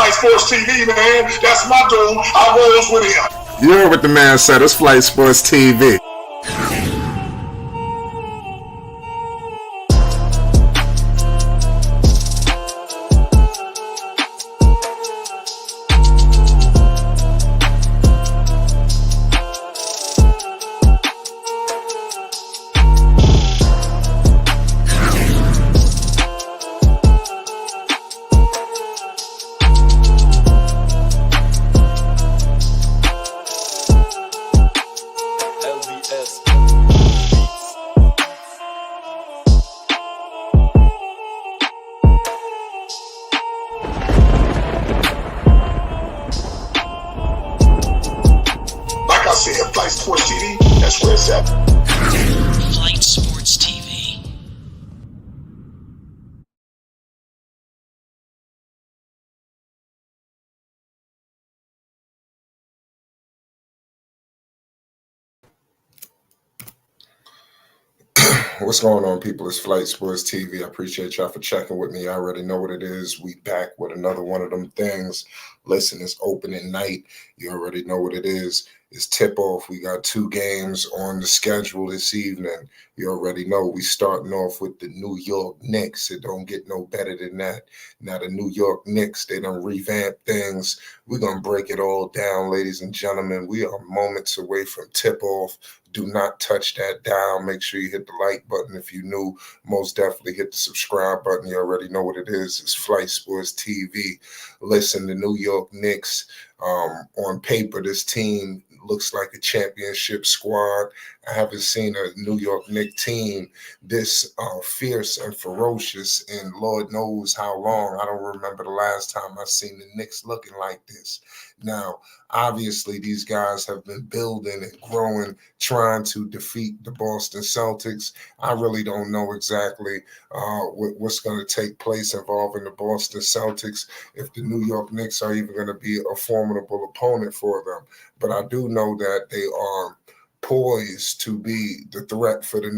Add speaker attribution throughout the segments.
Speaker 1: Flight Sports TV, man. That's my dude. I rolls with him.
Speaker 2: You heard what the man said. It's Flight Sports TV.
Speaker 1: Flight Sports TV, that's where it's at.
Speaker 3: Flight Sports TV.
Speaker 2: What's going on, people? It's Flight Sports TV. I appreciate y'all for checking with me. I already know what it is. We back with another one of them things. Listen, it's opening night. You already know what it is. It's tip-off. We got 2 games on the schedule this evening. You already know we starting off with the New York Knicks. It don't get no better than that. Now, the New York Knicks, they done revamp things. We're going to break it all down, ladies and gentlemen. We are moments away from tip-off. Do not touch that dial. Make sure you hit the like button if you're new. Most definitely hit the subscribe button. You already know what it is. It's Flight Sports TV. Listen, the New York Knicks, on paper, this team looks like a championship squad. I haven't seen a New York Knicks team this fierce and ferocious in Lord knows how long. I don't remember the last time I seen the Knicks looking like this. Now, obviously, these guys have been building and growing, trying to defeat the Boston Celtics. I really don't know exactly what's going to take place involving the Boston Celtics, if the New York Knicks are even going to be a formidable opponent for them. But I do know that they are poised to be the threat for the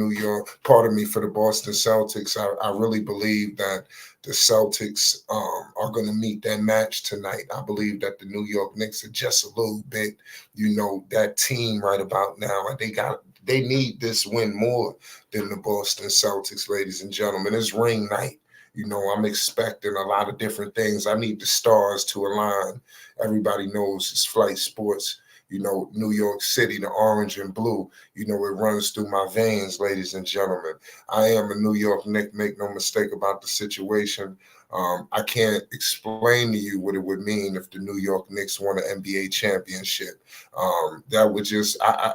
Speaker 2: for the Boston Celtics. I really believe that the Celtics are going to meet that match tonight. I believe that the New York Knicks are just a little bit, that team right about now. They need this win more than the Boston Celtics, ladies and gentlemen. It's ring night. I'm expecting a lot of different things. I need the stars to align. Everybody knows it's Flight Sports. New York City, the orange and blue, it runs through my veins, ladies and gentlemen. I am a New York Knick, make no mistake about the situation. I can't explain to you what it would mean if the New York Knicks won an NBA championship. That would just, I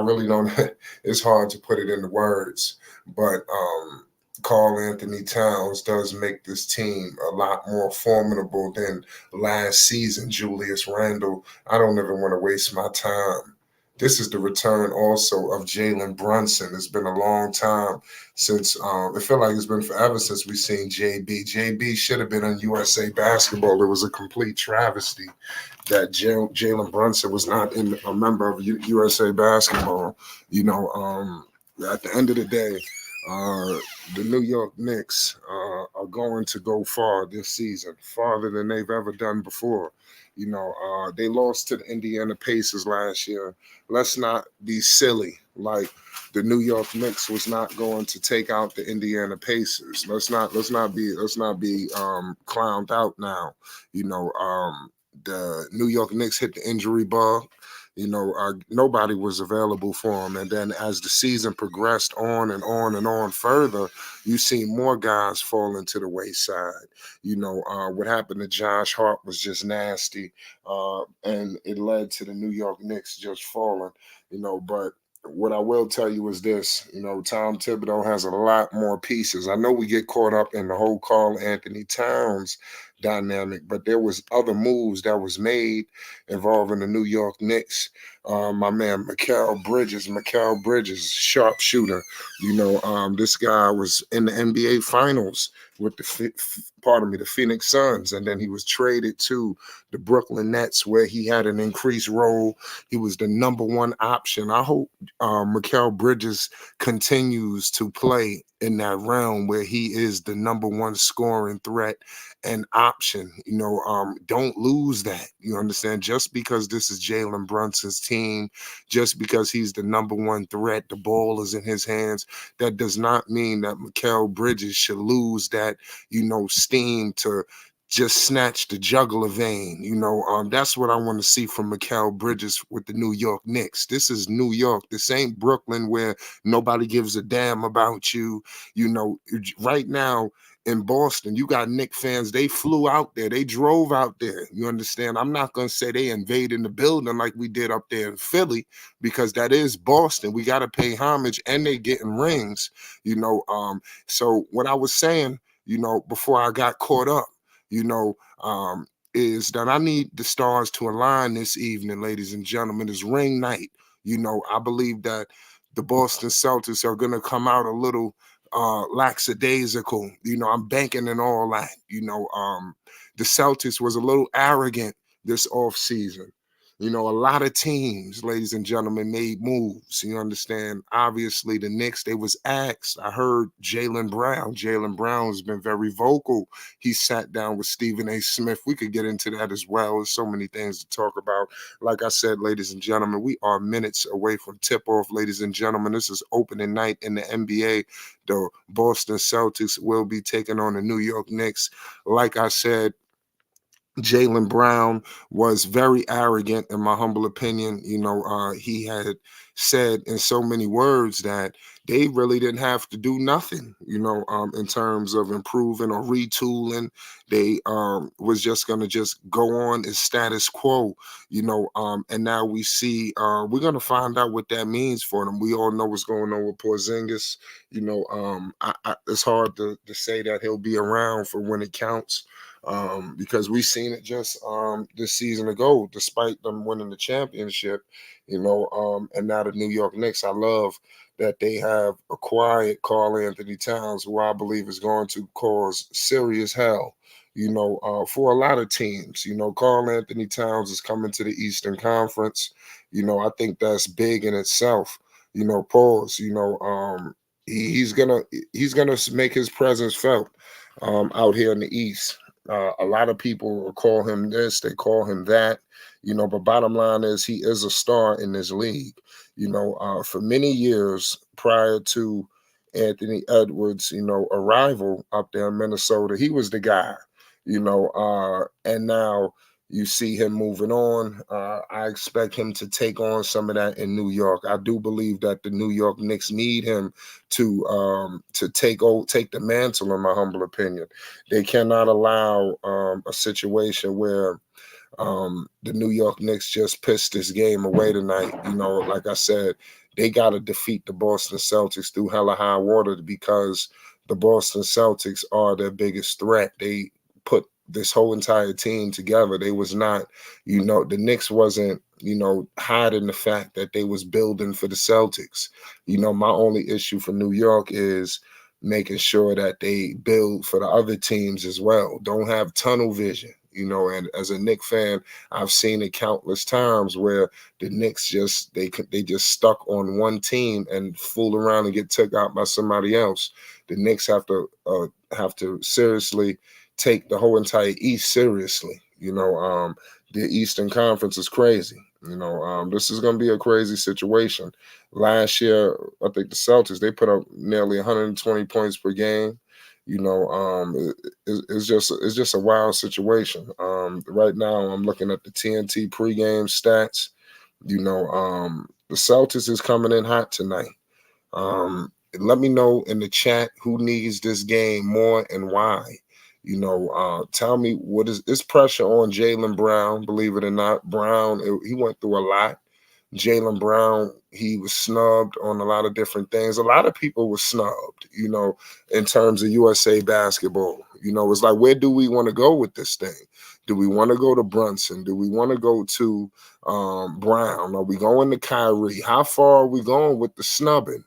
Speaker 2: really don't, it's hard to put it into words, but Karl Anthony Towns does make this team a lot more formidable than last season. Julius Randle, I don't ever want to waste my time. This is the return also of Jalen Brunson. It's been a long time since, it felt like it's been forever since we've seen JB. JB should have been on USA Basketball. It was a complete travesty that Jalen Brunson was not a member of USA Basketball. At the end of the day, the New York Knicks are going to go far this season, farther than they've ever done before. They lost to the Indiana Pacers last year. Let's not be silly. Like, the New York Knicks was not going to take out the Indiana Pacers. Let's not be clowned out now. The New York Knicks hit the injury bug. Nobody was available for him. And then as the season progressed on and on and on further, you see more guys falling to the wayside. What happened to Josh Hart was just nasty. And it led to the New York Knicks just falling, but what I will tell you is this, Tom Thibodeau has a lot more pieces. I know we get caught up in the whole Karl Anthony Towns dynamic, but there was other moves that was made involving the New York Knicks. My man, Mikal Bridges, sharpshooter. This guy was in the NBA Finals with the Phoenix Suns, and then he was traded to the Brooklyn Nets, where he had an increased role. He was the number 1 option. I hope Mikal Bridges continues to play in that realm where he is the number one scoring threat and option. Don't lose that. You understand? Just because this is Jalen Brunson's team, just because he's the number one threat, the ball is in his hands, that does not mean that Mikal Bridges should lose that, steam to just snatch the jugular vein. That's what I want to see from Mikal Bridges with the New York Knicks. This is New York. This ain't Brooklyn where nobody gives a damn about you. Right now in Boston, you got Knicks fans. They flew out there. They drove out there. You understand? I'm not going to say they invaded the building like we did up there in Philly, because that is Boston. We got to pay homage, and they getting rings, So what I was saying, before I got caught up, is that I need the stars to align this evening, ladies and gentlemen. It's ring night. I believe that the Boston Celtics are going to come out a little lackadaisical. I'm banking and all that. The Celtics was a little arrogant this offseason. A lot of teams, ladies and gentlemen, made moves. You understand? Obviously, the Knicks, they was asked. I heard Jaylen Brown. Jaylen Brown has been very vocal. He sat down with Stephen A. Smith. We could get into that as well. There's so many things to talk about. Like I said, ladies and gentlemen, we are minutes away from tip-off, ladies and gentlemen. This is opening night in the NBA. The Boston Celtics will be taking on the New York Knicks. Like I said, Jaylen Brown was very arrogant, in my humble opinion. He had said in so many words that they really didn't have to do nothing, in terms of improving or retooling. They was just going to just go on as status quo, and now we see we're going to find out what that means for them. We all know what's going on with Porzingis. It's hard to say that he'll be around for when it counts. Because we seen it just this season ago, despite them winning the championship, and now the New York Knicks. I love that they have acquired Karl-Anthony Towns, who I believe is going to cause serious hell, for a lot of teams. Karl-Anthony Towns is coming to the Eastern Conference. I think that's big in itself. Pause. He's gonna make his presence felt out here in the East. A lot of people call him this, they call him that, but bottom line is he is a star in this league. For many years prior to Anthony Edwards, arrival up there in Minnesota, he was the guy, and now you see him moving on. I expect him to take on some of that in New York. I do believe that the New York Knicks need him to take the mantle, in my humble opinion. They cannot allow a situation where the New York Knicks just pissed this game away tonight. Like I said, they got to defeat the Boston Celtics through hella high water, because the Boston Celtics are their biggest threat. They put this whole entire team together. They was not, the Knicks wasn't, hiding the fact that they was building for the Celtics. My only issue for New York is making sure that they build for the other teams as well. Don't have tunnel vision. And as a Knicks fan, I've seen it countless times where the Knicks they just stuck on one team and fool around and get took out by somebody else. The Knicks have to seriously take the whole entire East seriously. The Eastern Conference is crazy. This is going to be a crazy situation. Last year, I think the Celtics, they put up nearly 120 points per game. It's just a wild situation. Right now, I'm looking at the TNT pregame stats. The Celtics is coming in hot tonight. Let me know in the chat who needs this game more and why. Tell me what is pressure on Jaylen Brown. Believe it or not, Brown, he went through a lot. Jaylen Brown, he was snubbed on a lot of different things. A lot of people were snubbed, in terms of USA basketball. It's like, where do we want to go with this thing? Do we want to go to Brunson? Do we want to go to Brown? Are we going to Kyrie? How far are we going with the snubbing?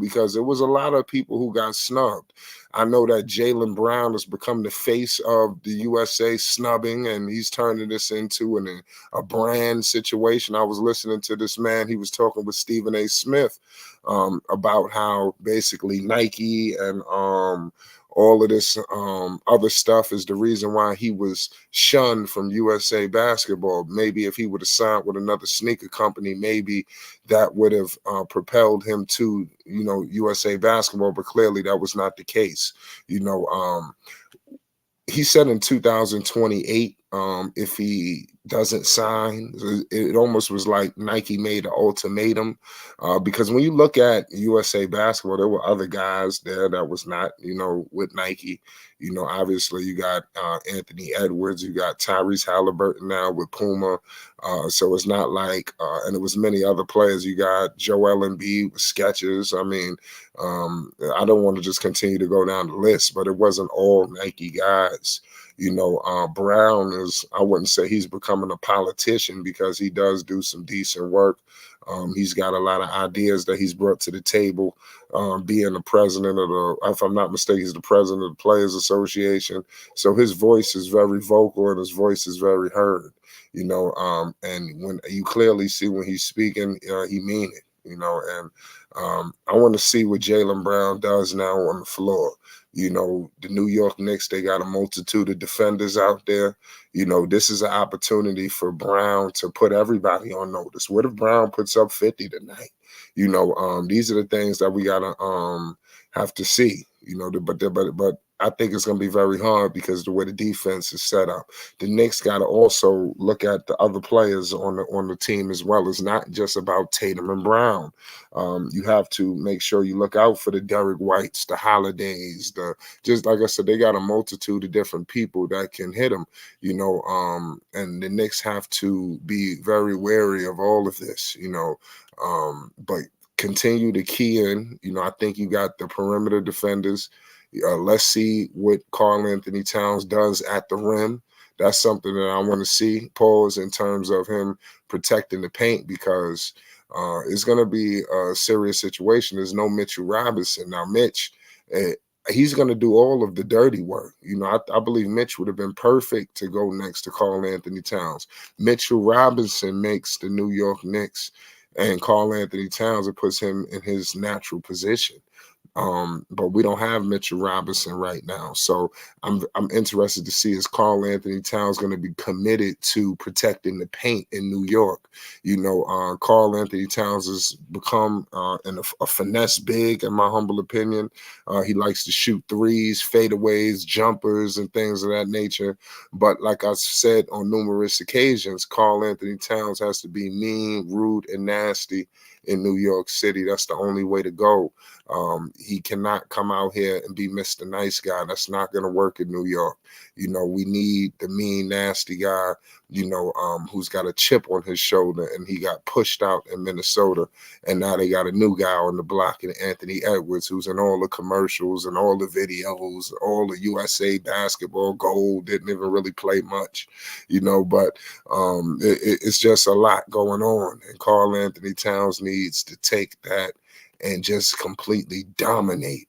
Speaker 2: Because there was a lot of people who got snubbed. I know that Jaylen Brown has become the face of the USA snubbing, and he's turning this into a brand situation. I was listening to this man. He was talking with Stephen A. Smith about how basically Nike and all of this other stuff is the reason why he was shunned from USA basketball. Maybe if he would have signed with another sneaker company, maybe that would have propelled him to, USA basketball, but clearly that was not the case. He said in 2028, if he doesn't sign, it almost was like Nike made an ultimatum. Because when you look at USA basketball, there were other guys there that was not, with Nike. Obviously you got Anthony Edwards, you got Tyrese Halliburton now with Puma. So it's not like, and it was many other players. You got Joel Embiid with Skechers. I mean, I don't want to just continue to go down the list, but it wasn't all Nike guys. Brown is, I wouldn't say he's becoming a politician because he does do some decent work. He's got a lot of ideas that he's brought to the table, being the president of if I'm not mistaken, he's the president of the Players Association. So his voice is very vocal and his voice is very heard, and when you clearly see when he's speaking, he mean it, and I want to see what Jaylen Brown does now on the floor. The New York Knicks, they got a multitude of defenders out there. This is an opportunity for Brown to put everybody on notice. What if Brown puts up 50 tonight? These are the things that we gotta have to see. But I think it's going to be very hard because the way the defense is set up. The Knicks got to also look at the other players on the team as well. It's not just about Tatum and Brown. You have to make sure you look out for the Derek Whites, the Holidays, just like I said, they got a multitude of different people that can hit them, and the Knicks have to be very wary of all of this, but continue to key in. I think you got the perimeter defenders. Let's see what Karl Anthony Towns does at the rim. That's something that I want to see, pause, in terms of him protecting the paint, because it's going to be a serious situation. There's no Mitchell Robinson. Now, Mitch, he's going to do all of the dirty work. I believe Mitch would have been perfect to go next to Karl Anthony Towns. Mitchell Robinson makes the New York Knicks, and Karl Anthony Towns, it puts him in his natural position. But we don't have Mitchell Robinson right now. So I'm interested to see, is Karl Anthony Towns going to be committed to protecting the paint in New York? Karl Anthony Towns has become a finesse big, in my humble opinion. He likes to shoot threes, fadeaways, jumpers, and things of that nature. But like I said on numerous occasions, Karl Anthony Towns has to be mean, rude, and nasty in New York City. That's the only way to go. He cannot come out here and be Mr. Nice Guy. That's not going to work in New York. We need the mean, nasty guy, who's got a chip on his shoulder, and he got pushed out in Minnesota. And now they got a new guy on the block in Anthony Edwards, who's in all the commercials and all the videos, all the USA basketball gold, didn't even really play much, but it's just a lot going on. And Karl Anthony Towns needs to take that and just completely dominate.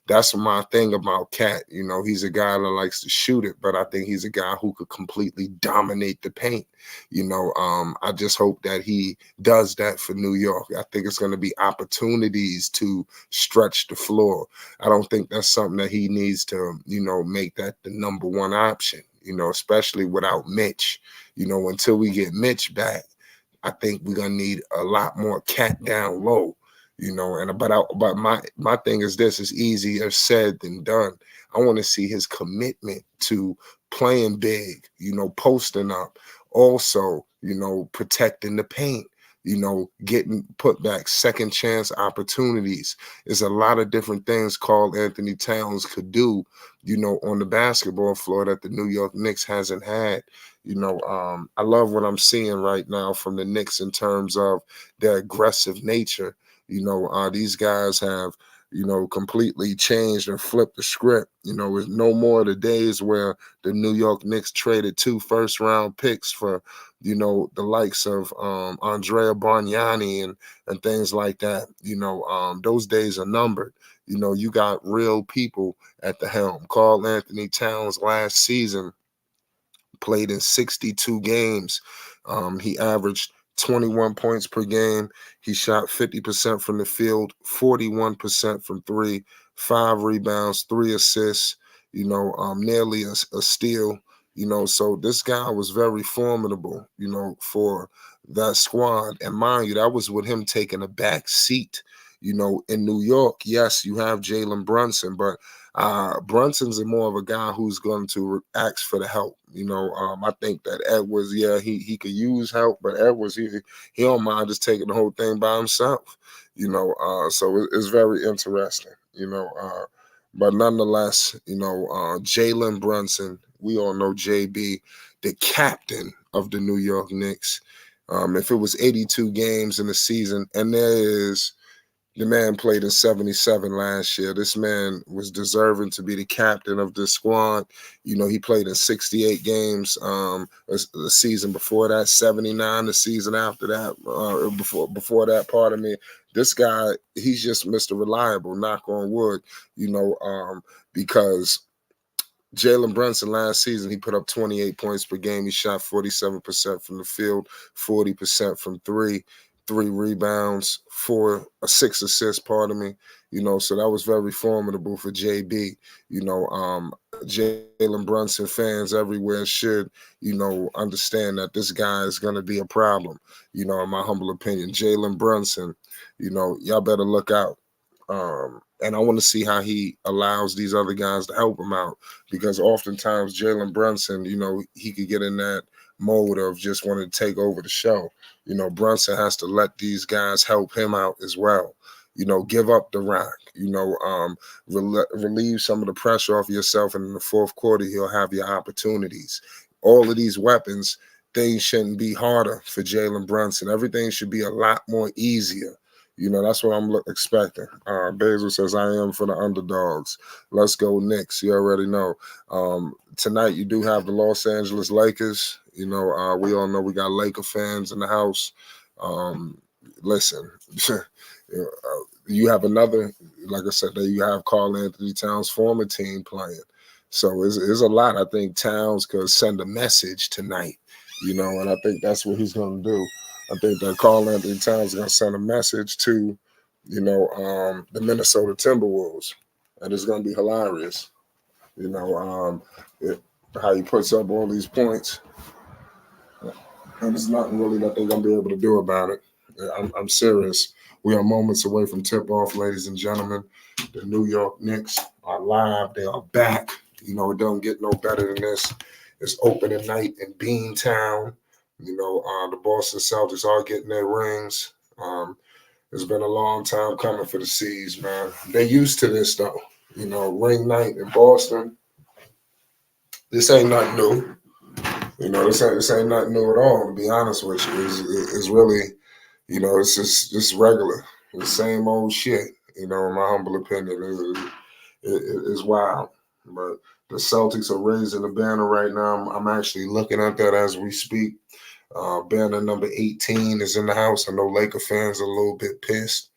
Speaker 2: That's my thing about Cat. He's a guy that likes to shoot it, but I think he's a guy who could completely dominate the paint. I just hope that he does that for New York. I think it's going to be opportunities to stretch the floor. I don't think that's something that he needs to, make that the number one option, especially without Mitch. Until we get Mitch back, I think we're gonna need a lot more Cat down low, but my thing is this: is easier said than done. I want to see his commitment to playing big, posting up, also, protecting the paint, getting put back, second chance opportunities. There's a lot of different things Karl Anthony Towns could do, on the basketball floor that the New York Knicks hasn't had. I love what I'm seeing right now from the Knicks in terms of their aggressive nature. These guys have, completely changed and flipped the script. It's no more the days where the New York Knicks traded 2 first-round picks for, the likes of Andrea Bargnani and things like that. Those days are numbered. You got real people at the helm. Karl Anthony Towns last season played in 62 games. He averaged 21 points per game. He shot 50% from the field, 41% from three, 5 rebounds, 3 assists, nearly a steal. So this guy was very formidable, for that squad. And mind you, that was with him taking a back seat. In New York, yes, you have Jalen Brunson, but Brunson's more of a guy who's going to ask for the help. I think that Edwards, yeah, he could use help, but Edwards, he don't mind just taking the whole thing by himself. So it's very interesting. But nonetheless, Jalen Brunson, we all know JB, the captain of the New York Knicks. If it was 82 games in the season, and the man played in 77 last year. This man was deserving to be the captain of this squad. He played in 68 games the season before that, 79 the season after that, before that, pardon me. This guy, he's just Mr. Reliable, knock on wood, because Jalen Brunson last season, he put up 28 points per game. He shot 47% from the field, 40% from three, 3 rebounds, 6 assists, pardon me. So that was very formidable for JB. Jalen Brunson fans everywhere should, understand that this guy is going to be a problem, in my humble opinion. Jalen Brunson, y'all better look out. And I want to see how he allows these other guys to help him out, because oftentimes Jalen Brunson, he could get in that mode of just wanting to take over the show. Brunson has to let these guys help him out as well. Give up the rock, relieve some of the pressure off yourself. And in the fourth quarter, he'll have your opportunities. All of these weapons, things shouldn't be harder for Jalen Brunson. Everything should be a lot more easier. That's what I'm expecting. Basil says, I am for the underdogs. Let's go Knicks. You already know. Tonight, you do have the Los Angeles Lakers. We all know we got Laker fans in the house. Listen, you have another, like I said, there you have Karl Anthony Towns' former team playing. So it's a lot. I think Towns could send a message tonight, and I think that's what he's going to do. I think that Karl Anthony Towns is going to send a message to, the Minnesota Timberwolves, and it's going to be hilarious. How he puts up all these points, and there's nothing really that they're going to be able to do about it. I'm serious. We are moments away from tip-off, ladies and gentlemen. The New York Knicks are live. They are back. It don't get no better than this. It's opening night in Beantown. The Boston Celtics are getting their rings. It's been a long time coming for the C's, man. They're used to this, though. Ring night in Boston. This ain't nothing new. This ain't nothing new at all, to be honest with you. It's really, it's just regular. The same old shit, in my humble opinion. It's wild. But the Celtics are raising the banner right now. I'm actually looking at that as we speak. Banner number 18 is in the house. I know Laker fans are a little bit pissed,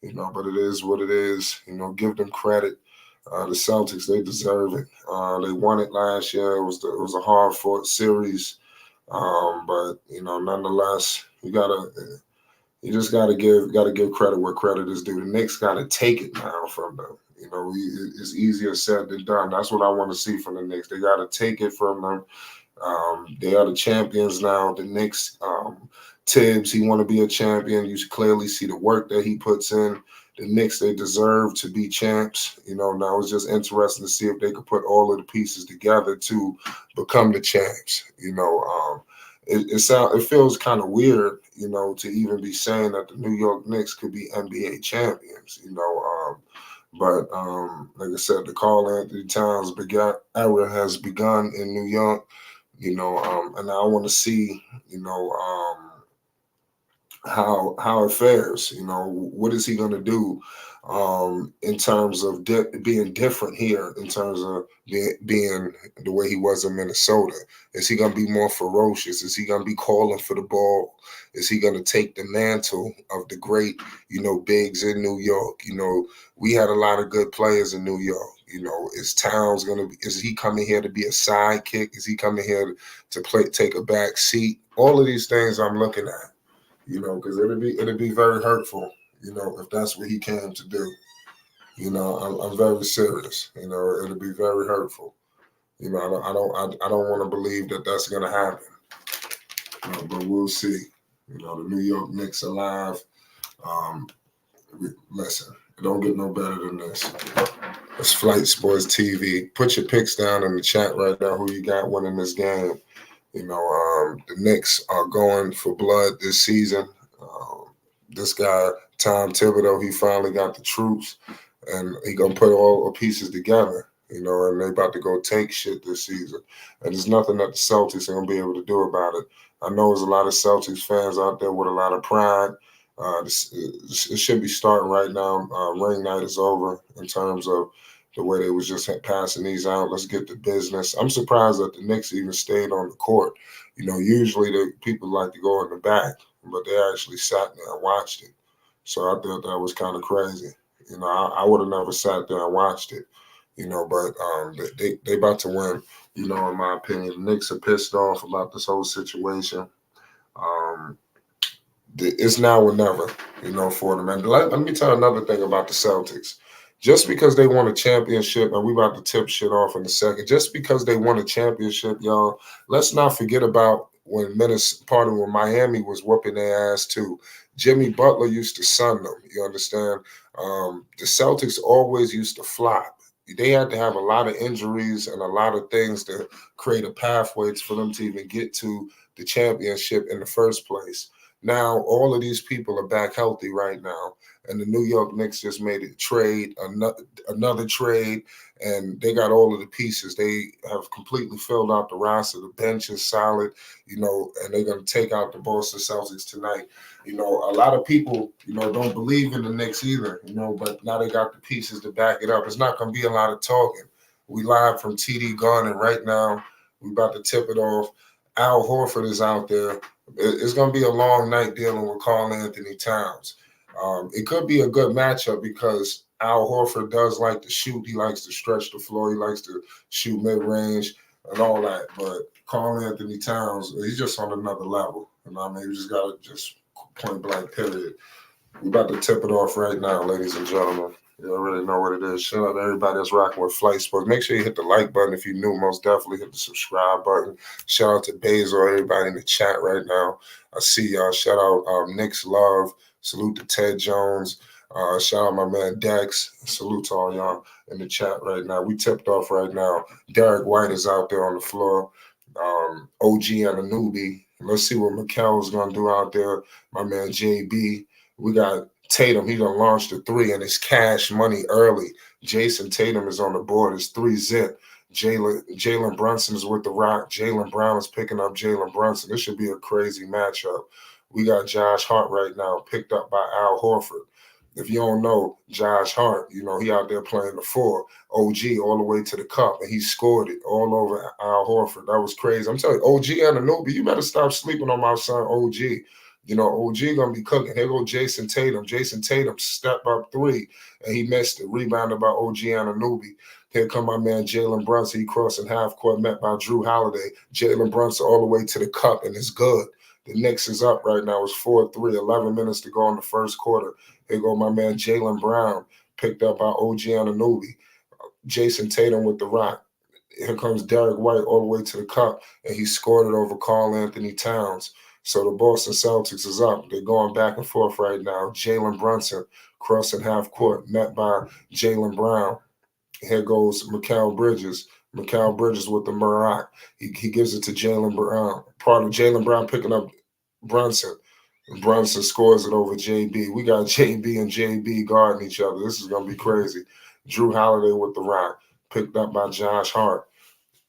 Speaker 2: but it is what it is. Give them credit. The Celtics, they deserve it. They won it last year. It was a hard fought series, but nonetheless, you just gotta give credit where credit is due. The Knicks gotta take it now from them. It's easier said than done. That's what I want to see from the Knicks. They gotta take it from them. They are the champions now. The Knicks, Tibbs, he want to be a champion. You should clearly see the work that he puts in. The Knicks, they deserve to be champs. Now it's just interesting to see if they could put all of the pieces together to become the champs. It feels kind of weird, to even be saying that the New York Knicks could be NBA champions. But like I said, the Karl Anthony Towns era has begun in New York. And I want to see, how it fares. What is he going to do in terms of being different here, in terms of being the way he was in Minnesota? Is he going to be more ferocious? Is he going to be calling for the ball? Is he going to take the mantle of the great, bigs in New York? We had a lot of good players in New York. Is Towns going to be? Is he coming here to be a sidekick? Is he coming here to take a back seat? All of these things I'm looking at. Because it'd be very hurtful, if that's what he came to do. I'm very serious. It'll be very hurtful. I don't want to believe that that's gonna happen. But we'll see. The New York Knicks alive. Um, Listen, it don't get no better than this. It's Flight Sports TV. Put your picks down in the chat right now. Who you got winning this game? The Knicks are going for blood this season. This guy, Tom Thibodeau, he finally got the troops, and he gonna put all the pieces together. And they about to go take shit this season. And there's nothing that the Celtics are gonna be able to do about it. I know there's a lot of Celtics fans out there with a lot of pride. It should be starting right now. Ring night is over in terms of the way they was just passing these out. Let's get to business. I'm surprised that the Knicks even stayed on the court. Usually the people like to go in the back, but they actually sat there and watched it. So I thought that was kind of crazy. I would have never sat there and watched it. But they about to win. In my opinion, the Knicks are pissed off about this whole situation. It's now or never, for them. And let me tell you another thing about the Celtics. Just because they won a championship, and we about to tip shit off in a second, just because they won a championship, y'all, let's not forget about when Miami was whooping their ass too. Jimmy Butler used to sun them, you understand? The Celtics always used to flop. They had to have a lot of injuries and a lot of things to create a pathway for them to even get to the championship in the first place. Now, all of these people are back healthy right now. And the New York Knicks just made a trade, another trade, and they got all of the pieces. They have completely filled out the roster. The bench is solid, and they're going to take out the Boston Celtics tonight. A lot of people, don't believe in the Knicks either, but now they got the pieces to back it up. It's not going to be a lot of talking. We live from TD Garden right now. We about to tip it off. Al Horford is out there. It's going to be a long night dealing with Karl Anthony Towns. It could be a good matchup because Al Horford does like to shoot. He likes to stretch the floor. He likes to shoot mid-range and all that. But Karl Anthony Towns, he's just on another level. You just got to just point blank period. We're about to tip it off right now, ladies and gentlemen. You already know what it is. Shout out to everybody that's rocking with Flight Sports. Make sure you hit the like button if you're new. Most definitely hit the subscribe button. Shout out to Basil, everybody in the chat right now. I see y'all. Shout out Nick's Love. Salute to Ted Jones. Shout out my man Dex. Salute to all y'all in the chat right now. We tipped off right now. Derek White is out there on the floor. OG and a newbie. Let's see what Mikel's going to do out there. My man JB. We got Tatum. He done launched a three, and it's cash money early. Jason Tatum is on the board. It's 3-zip. Jalen Brunson is with the Rock. Jaylen Brown is picking up Jalen Brunson. This should be a crazy matchup. We got Josh Hart right now, picked up by Al Horford. If you don't know Josh Hart, he out there playing the 4, OG all the way to the cup, and he scored it all over Al Horford. That was crazy. I'm telling you, OG and Anunoby, you better stop sleeping on my son OG. OG gonna be cooking. Here go Jason Tatum. Jason Tatum step up 3, and he missed it. Rebounded by OG Anunoby. Here come my man Jalen Brunson. He crossing half court, met by Drew Holiday. Jalen Brunson all the way to the cup, and it's good. The Knicks is up right now. It's 4-3, 11 minutes to go in the first quarter. Here go my man Jaylen Brown, picked up by OG Anunoby. Jason Tatum with the Rock. Here comes Derek White all the way to the cup, and he scored it over Karl Anthony Towns. So the Boston Celtics is up. They're going back and forth right now. Jalen Brunson crossing half court, met by Jaylen Brown. Here goes Mikal Bridges. Mikal Bridges with the Murrock. He gives it to Jaylen Brown. Part of Jaylen Brown picking up Brunson. And Brunson scores it over JB. We got JB and JB guarding each other. This is going to be crazy. Drew Holiday with the Rock. Picked up by Josh Hart.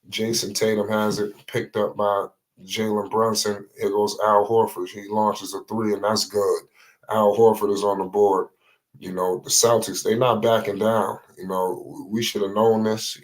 Speaker 2: Jason Tatum has it. Picked up by Jalen Brunson. Here goes Al Horford. He launches a three, and that's good. Al Horford is on the board. The Celtics, they're not backing down. We should have known this.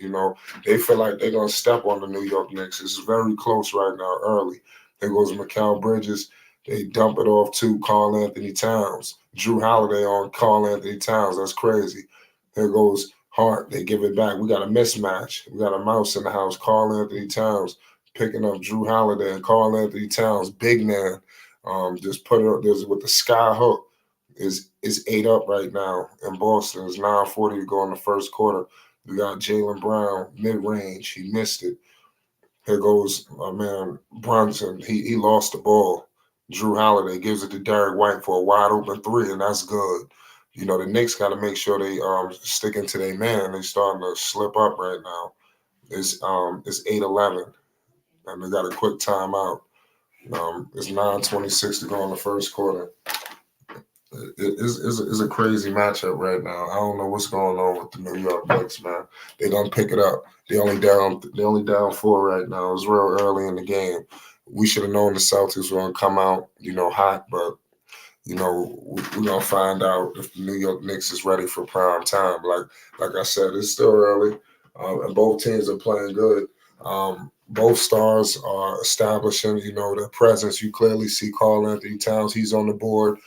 Speaker 2: They feel like they're going to step on the New York Knicks. It's very close right now, early. There goes Mikal Bridges. They dump it off to Karl Anthony Towns. Drew Holiday on Karl Anthony Towns. That's crazy. There goes Hart. They give it back. We got a mismatch. We got a mouse in the house. Karl Anthony Towns picking up Drew Holiday and Karl Anthony Towns. Big man. Just put it up. There's with the sky hook. Is 8 up right now in Boston. It's 9:40 to go in the first quarter. We got Jaylen Brown mid-range. He missed it. Here goes my man Brunson. He lost the ball. Drew Holiday gives it to Derek White for a wide open three, and that's good. The Knicks got to make sure they sticking to their man. They starting to slip up right now. It's 8-11, and they got a quick timeout. It's 9:26 to go in the first quarter. It's a crazy matchup right now. I don't know what's going on with the New York Knicks, man. They don't pick it up. They only down 4 right now. It's real early in the game. We should have known the Celtics were gonna come out, hot, but we're gonna find out if the New York Knicks is ready for prime time. Like I said, it's still early, and both teams are playing good. Both stars are establishing, their presence. You clearly see Karl Anthony Towns, he's on the board.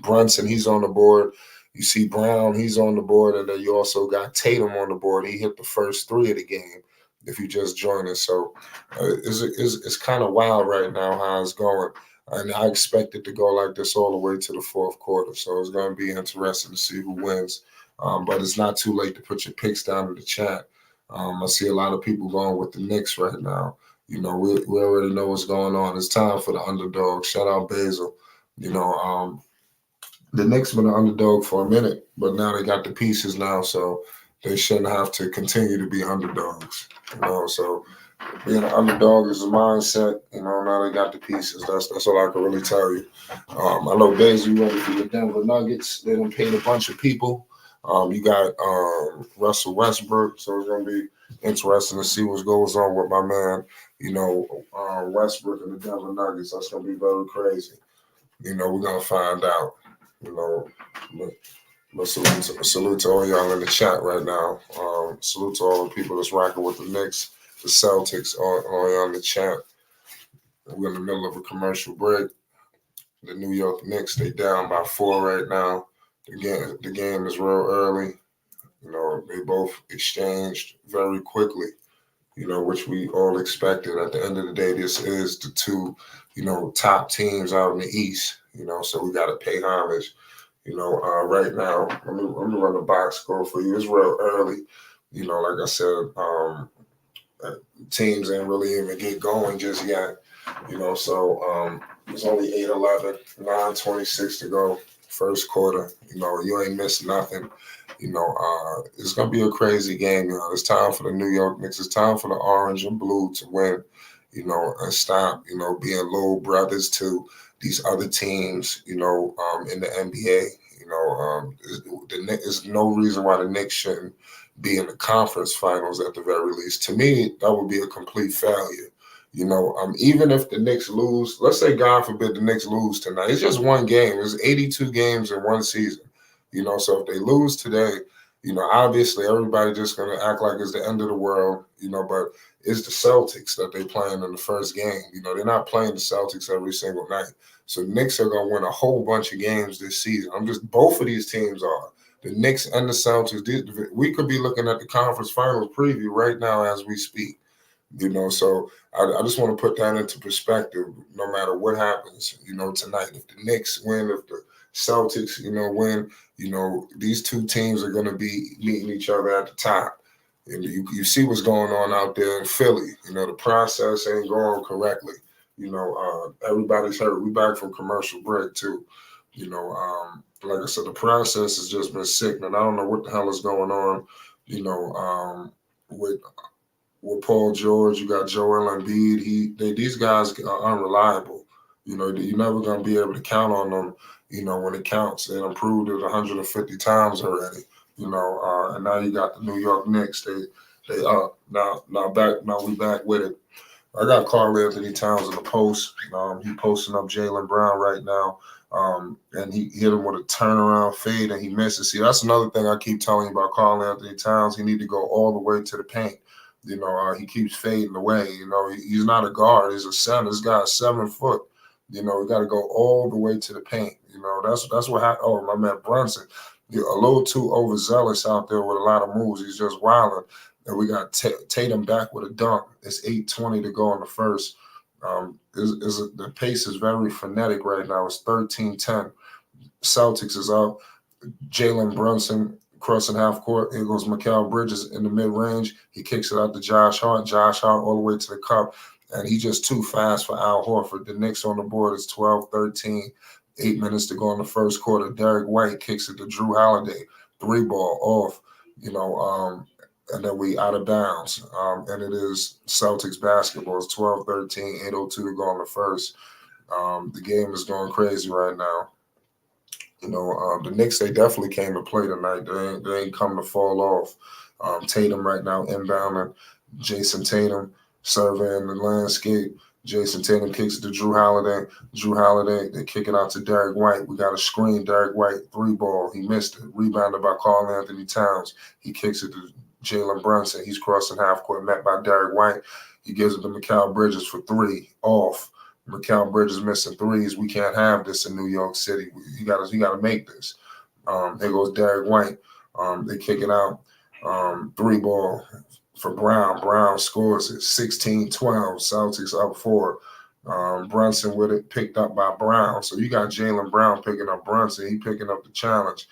Speaker 2: Brunson, he's on the board. You see Brown, he's on the board. And then you also got Tatum on the board. He hit the first 3 of the game if you just joined us. So it's kind of wild right now how it's going. And I expect it to go like this all the way to the fourth quarter. So it's going to be interesting to see who wins. But it's not too late to put your picks down in the chat. I see a lot of people going with the Knicks right now. We already know what's going on. It's time for the underdog. Shout out Basil. The Knicks been an underdog for a minute, but now they got the pieces now, so they shouldn't have to continue to be underdogs. So being an underdog is a mindset. Now they got the pieces. That's all I can really tell you. I know Basil, you ready for the Denver Nuggets? They done paid a bunch of people. You got Russell Westbrook, so it's gonna be interesting to see what goes on with my man. Westbrook and the Denver Nuggets. That's gonna be very crazy. We're gonna find out. Salute to all y'all in the chat right now. Salute to all the people that's rocking with the Knicks, the Celtics, all y'all in the chat. We're in the middle of a commercial break. The New York Knicks, they down by 4 right now. The game is real early. They both exchanged very quickly, which we all expected. At the end of the day, this is the 2, top teams out in the East. So we got to pay homage. Right now, let me run the box score for you. It's real early. Like I said, teams ain't really even get going just yet. So it's only 8-11, 9:26 to go, first quarter. You ain't missed nothing. It's gonna be a crazy game. It's time for the New York Knicks. It's time for the orange and blue to win. And stop. Being little brothers to these other teams, in the NBA. There's no reason why the Knicks shouldn't be in the conference finals at the very least. To me, that would be a complete failure. Even if the Knicks lose, let's say God forbid the Knicks lose tonight. It's just one game. There's 82 games in one season. So if they lose today, obviously everybody just gonna act like it's the end of the world, but it's the Celtics that they playing in the first game. They're not playing the Celtics every single night. So the Knicks are gonna win a whole bunch of games this season. Both of these teams are. The Knicks and the Celtics. We could be looking at the conference finals preview right now as we speak. So I just want to put that into perspective. No matter what happens, tonight, if the Knicks win, if the Celtics, win, these 2 teams are going to be meeting each other at the top. And you see what's going on out there in Philly. The process ain't going correctly. Everybody's hurt. We back from commercial break too. Like I said, the process has just been sickening. I don't know what the hell is going on. With Paul George, you got Joel Embiid. These guys are unreliable. You're never gonna be able to count on them. When it counts, they improved it 150 times already. And now you got the New York Knicks. They up now we back with it. I got Karl Anthony Towns in the post. He posting up Jaylen Brown right now. And he hit him with a turnaround fade and he misses. See, that's another thing I keep telling you about Karl Anthony Towns. He need to go all the way to the paint. He keeps fading away. He's not a guard. He's a center. This guy's 7 foot. We got to go all the way to the paint. That's what happened. Oh, my man Brunson, a little too overzealous out there with a lot of moves. He's just wilding. And we got Tatum back with a dunk. It's 8:20 to go in the first. The pace is very frenetic right now. It's 13-10. Celtics is up. Jalen Brunson crossing half court. Here goes Mikal Bridges in the mid-range. He kicks it out to Josh Hart. Josh Hart all the way to the cup. And he's just too fast for Al Horford. The Knicks on the board is 12-13. 8 minutes to go in the first quarter. Derek White kicks it to Drew Holiday. 3-ball off. And then we out of bounds. And it is Celtics basketball. It's 12-13, 8:02 to go in the first. The game is going crazy right now. The Knicks, they definitely came to play tonight. They ain't come to fall off. Tatum right now inbounding. Jason Tatum surveying the landscape. Jason Tatum kicks it to Drew Holiday. Drew Holiday, they kick it out to Derek White. We got a screen. Derek White, 3-ball. He missed it. Rebounded by Karl Anthony Towns. He kicks it to Jalen Brunson. He's crossing half court, met by Derek White. He gives it to Mikal Bridges for 3, off. Mikal Bridges missing threes. We can't have this in New York City. You got to make this. There goes Derek White. They kick it out. 3-ball for Brown. Brown scores it. 16-12. Celtics up 4. Brunson with it, picked up by Brown. So you got Jaylen Brown picking up Brunson. He picking up the challenge.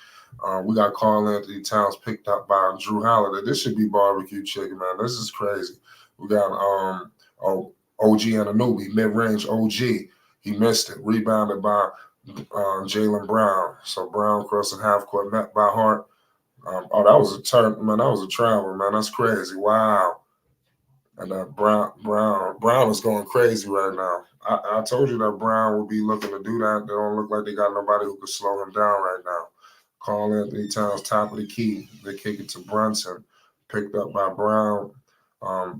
Speaker 2: We got Karl Anthony Towns picked up by Drew Holiday. This should be barbecue chicken, man. This is crazy. We got OG Anunoby, mid-range OG. He missed it. Rebounded by Jaylen Brown. So Brown crossing half court, met by Hart. That was a turn, man. That was a travel, man. That's crazy. Wow. And Brown is going crazy right now. I told you that Brown would be looking to do that. They don't look like they got nobody who could slow him down right now. Karl Anthony Towns, top of the key. They kick it to Brunson, picked up by Brown.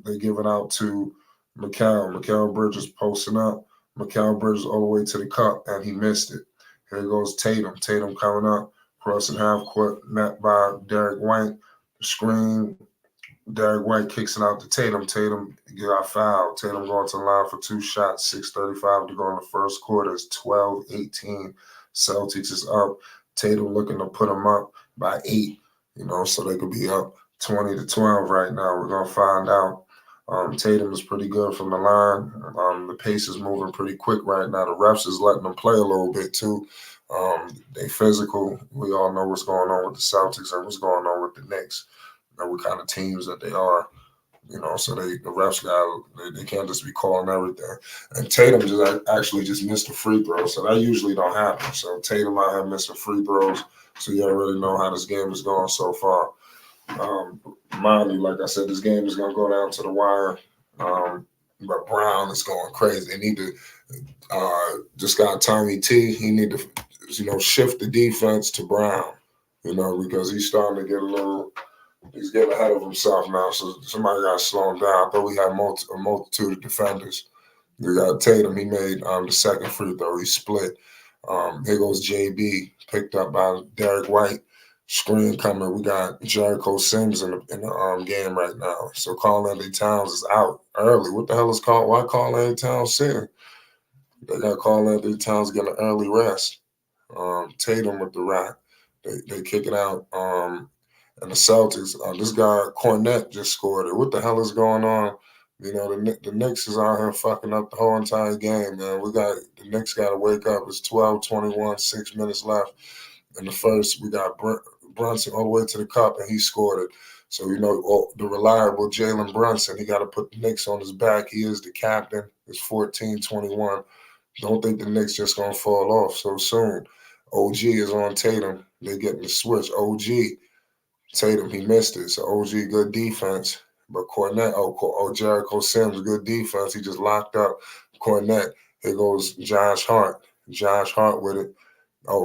Speaker 2: They give it out to Mikal Bridges posting up. Mikal Bridges all the way to the cup, and he missed it. Here goes Tatum. Tatum coming up, crossing half court, met by Derek White. Screen. Derek White kicks it out to Tatum. Tatum got fouled. Tatum going to the line for 2 shots. 6:35 to go in the first quarter. It's 12-18. Celtics is up. Tatum looking to put them up by 8, so they could be up 20-12 right now. We're going to find out. Tatum is pretty good from the line. The pace is moving pretty quick right now. The refs is letting them play a little bit too. They physical. We all know what's going on with the Celtics and what's going on with the Knicks. What kind of teams that they are. So the refs they can't just be calling everything. And Tatum actually just missed a free throw, so that usually don't happen. So Tatum out here missing free throws, so you already know how this game is going so far. Mind you, like I said, this game is going to go down to the wire. But Brown is going crazy. They need to just got Tommy T. He need to shift the defense to Brown, because he's starting to get he's getting ahead of himself now. So somebody got to slow him down. I thought we had a multitude of defenders. We got Tatum. He made the second free throw. He split. Here goes JB, picked up by Derek White. Screen coming. We got Jericho Sims in the game right now. So Karl Anthony Towns is out early. What the hell is called? Why Karl Anthony Towns sitting? They got Karl Anthony Towns getting an early rest. Tatum with the rock. They kick it out. And the Celtics, this guy Cornette just scored it. What the hell is going on? The Knicks is out here fucking up the whole entire game, man. The Knicks got to wake up. It's 12-21, 6 minutes left in the first. We got Brunson all the way to the cup, and he scored it. So, the reliable Jalen Brunson, he got to put the Knicks on his back. He is the captain. It's 14-21. Don't think the Knicks just going to fall off so soon. OG is on Tatum. They're getting the switch. OG. Tatum, he missed it. So OG, good defense. But Cornette, Jericho Sims, good defense. He just locked up Cornette. Here goes Josh Hart. Josh Hart with it.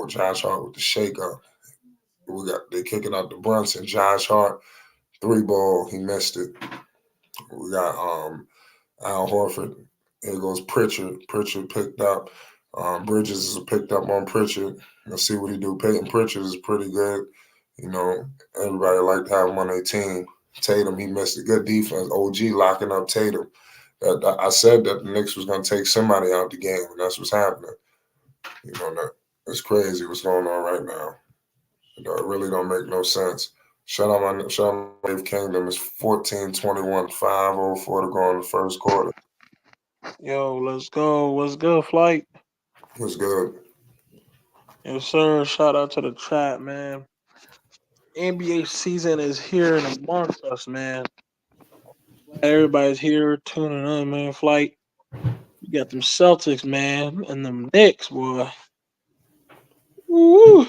Speaker 2: Josh Hart with the shake-up. They kicking out to Brunson. Josh Hart, 3-ball, he missed it. We got Al Horford. Here goes Pritchard. Pritchard picked up. Bridges is picked up on Pritchard. Let's see what he do. Peyton Pritchard is pretty good. You know, everybody like to have him on their team. Tatum, he missed a good defense. OG locking up Tatum. I said that the Knicks was going to take somebody out the game, and that's what's happening. You know, it's crazy what's going on right now. It really don't make no sense. Shout out my Wave Kingdom. It's 14-21, 5:04 to go in the first quarter.
Speaker 4: Yo, let's go. What's good, flight?
Speaker 2: What's good?
Speaker 4: Yes, sir. Shout out to the chat, man. NBA season is here and amongst us, man. Everybody's here tuning in, man. Flight. You got them Celtics, man, and them Knicks, boy. Woo!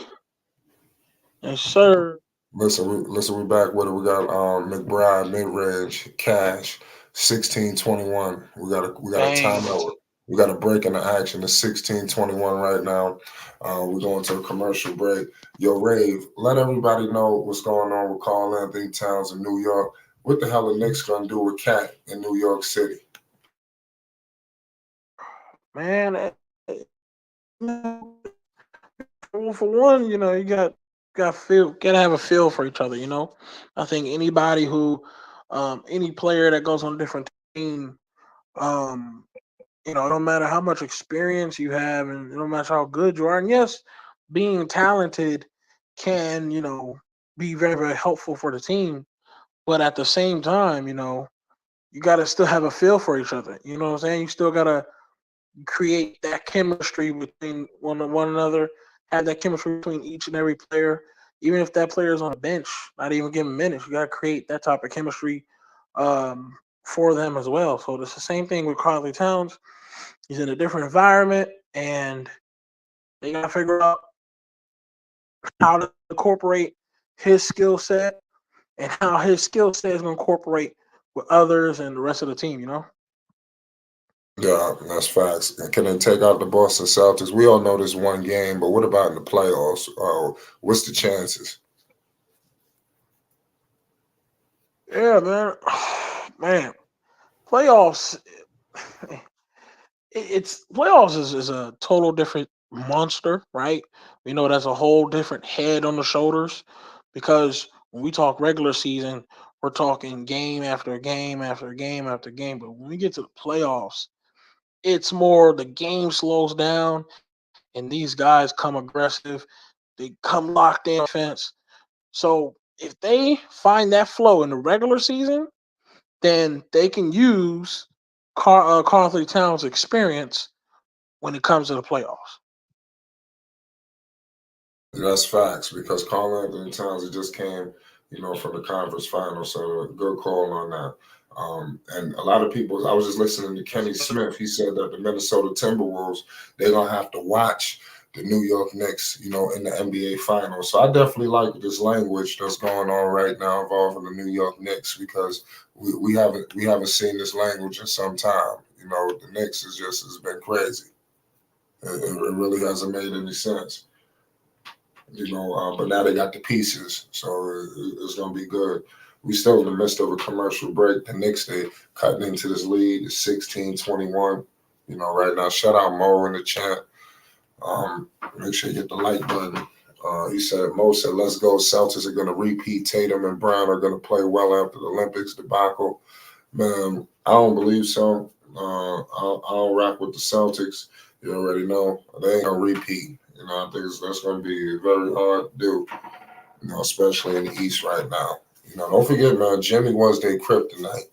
Speaker 4: Yes, sir.
Speaker 2: Listen, we back with it. We got McBride mid range cash 16-21. We got a
Speaker 4: Bang.
Speaker 2: timeout. We got a break in the action. It's 16-21 right now. We're going to a commercial break. Yo, Rave, let everybody know what's going on with Carl Anthony Towns in New York. What the hell are Knicks gonna do with Cat in New York City?
Speaker 4: Man, well, for one, you gotta have a feel for each other. I think anybody who, any player that goes on a different team, um, no matter how much experience you have, and no matter how good you are, and yes, being talented can be very very helpful for the team, but at the same time, you gotta still have a feel for each other. You know what I'm saying? You still gotta create that chemistry between one another, have that chemistry between each and every player, even if that player is on the bench, not even giving minutes. You got to create that type of chemistry for them as well. So it's the same thing with Carly Towns. He's in a different environment, and they got to figure out how to incorporate his skill set and how his skill set is going to incorporate with others and the rest of the team.
Speaker 2: Yeah, that's facts. And can they take out the Boston Celtics? We all know this one game, but what about in the playoffs? What's the chances?
Speaker 4: Yeah, man. Man, playoffs. It's playoffs is a total different monster, right? We know that's a whole different head on the shoulders because when we talk regular season, we're talking game after game after game after game. But when we get to the playoffs, it's more the game slows down and these guys come aggressive. They come locked in offense. So if they find that flow in the regular season, then they can use Carl Anthony Towns' experience when it comes to the playoffs.
Speaker 2: That's facts because Carl Anthony Towns he just came, from the conference final. So good call on that. And a lot of people, I was just listening to Kenny Smith. He said that the Minnesota Timberwolves they're gonna have to watch the New York Knicks, in the NBA Finals. So I definitely like this language that's going on right now involving the New York Knicks because we haven't seen this language in some time. The Knicks is just has been crazy. It really hasn't made any sense. But now they got the pieces, so it's gonna be good. We still in the midst of a commercial break. The Knicks they cutting into this lead. It's 16-21. Right now. Shout out Mo in the chat. Make sure you hit the like button. He said Mo said, "Let's go. Celtics are gonna repeat. Tatum and Brown are gonna play well after the Olympics debacle." Man, I don't believe so. I don't rock with the Celtics. You already know they ain't gonna repeat. I think that's going to be very hard to do, especially in the East right now. Don't forget, man, Jimmy was their kryptonite,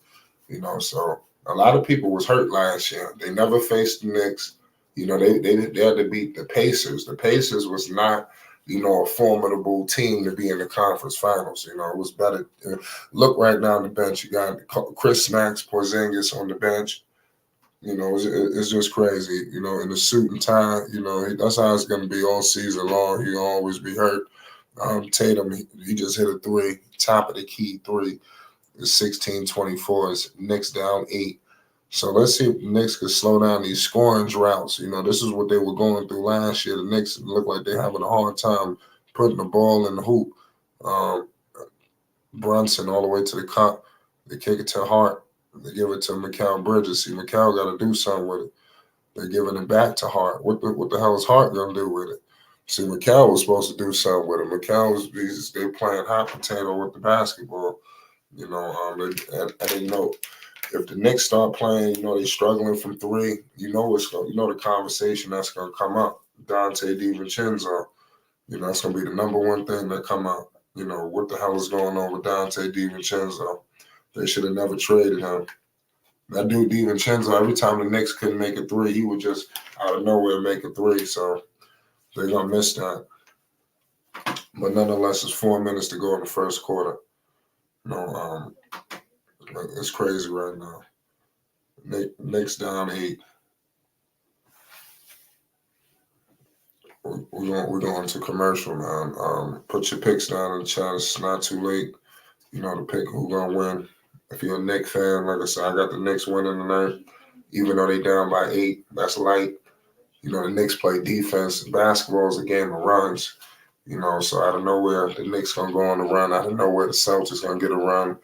Speaker 2: so a lot of people was hurt last year. They never faced the Knicks. They had to beat the Pacers. The Pacers was not, a formidable team to be in the conference finals. It was better. Look right now on the bench. You got Chris Max, Porzingis on the bench. It's just crazy. In the suit and tie, that's how it's going to be all season long. He'll always be hurt. Tatum, he just hit a three, top of the key three. It's 16-24. It's Knicks down 8. So let's see if the Knicks can slow down these scoring droughts. This is what they were going through last year. The Knicks look like they're having a hard time putting the ball in the hoop. Brunson all the way to the cup. They kick it to Hart. They give it to Mikal Bridges. See, Mikal got to do something with it. They're giving it back to Hart. What the hell is Hart gonna do with it? See, Mikal was supposed to do something with it. Mikal was they playing hot potato with the basketball. And if the Knicks start playing, they struggling from three. The conversation that's gonna come up. Dante DiVincenzo. That's gonna be the number one thing that come up. What the hell is going on with Dante DiVincenzo? They should have never traded him. That dude DiVincenzo, every time the Knicks couldn't make a three, he would just out of nowhere make a three. So they're gonna miss that. But nonetheless, it's 4 minutes to go in the first quarter. It's crazy right now. Knicks down 8. We're going to commercial now. Put your picks down in the chat. It's not too late. To pick who gonna win. If you're a Knicks fan, like I said, I got the Knicks winning tonight. Even though they down by 8, that's light. The Knicks play defense. Basketball is a game of runs. So out of nowhere, the Knicks gonna go on a run. Out of nowhere, the Celtics gonna get a run.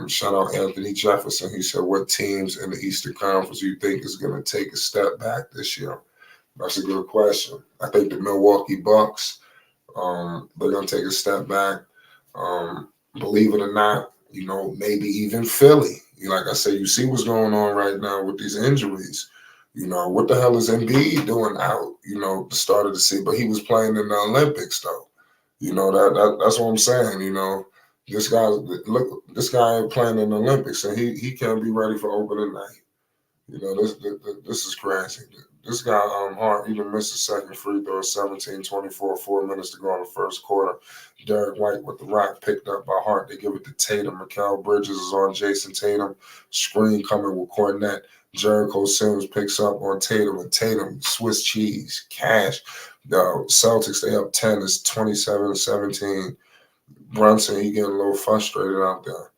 Speaker 2: Shout out Anthony Jefferson. He said, "What teams in the Eastern Conference do you think is gonna take a step back this year?" That's a good question. I think the Milwaukee Bucks. They're gonna take a step back. Believe it or not, maybe even Philly. Like I said, you see what's going on right now with these injuries. What the hell is Embiid doing out? The start of the season, but he was playing in the Olympics though. That's what I'm saying. This guy ain't playing in the Olympics, and he can't be ready for opening night. This is crazy. This guy, Hart, even missed a second free throw, 17-24, 4 minutes to go in the first quarter. Derek White with the rock picked up by Hart. They give it to Tatum. Mikal Bridges is on Jason Tatum. Screen coming with Cornette. Jericho Sims picks up on Tatum, and Tatum, Swiss cheese, cash. The Celtics, they up 10. It's 27-17. Brunson, he getting a little frustrated out there.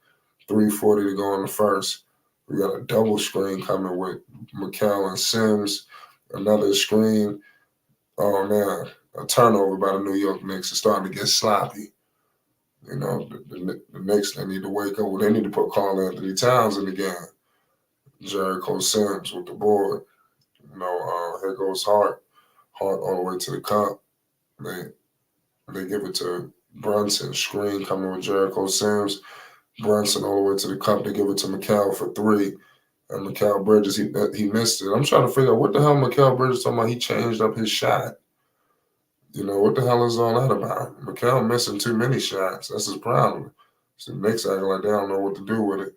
Speaker 2: 3:40 to go in the first. We got a double screen coming with Mikal and Sims. Another screen. Oh, man. A turnover by the New York Knicks is starting to get sloppy. The Knicks, they need to wake up. They need to put Karl Anthony Towns in the game. Jericho Sims with the board. Here goes Hart. Hart all the way to the cup. They give it to Brunson. Screen coming with Jericho Sims. Brunson all the way to the cup. They give it to Mikal for 3. And Mikal Bridges, he missed it. I'm trying to figure out what the hell Mikal Bridges talking about. He changed up his shot. What the hell is all that about? Mikal missing too many shots. That's his problem. So the Knicks acting like they don't know what to do with it.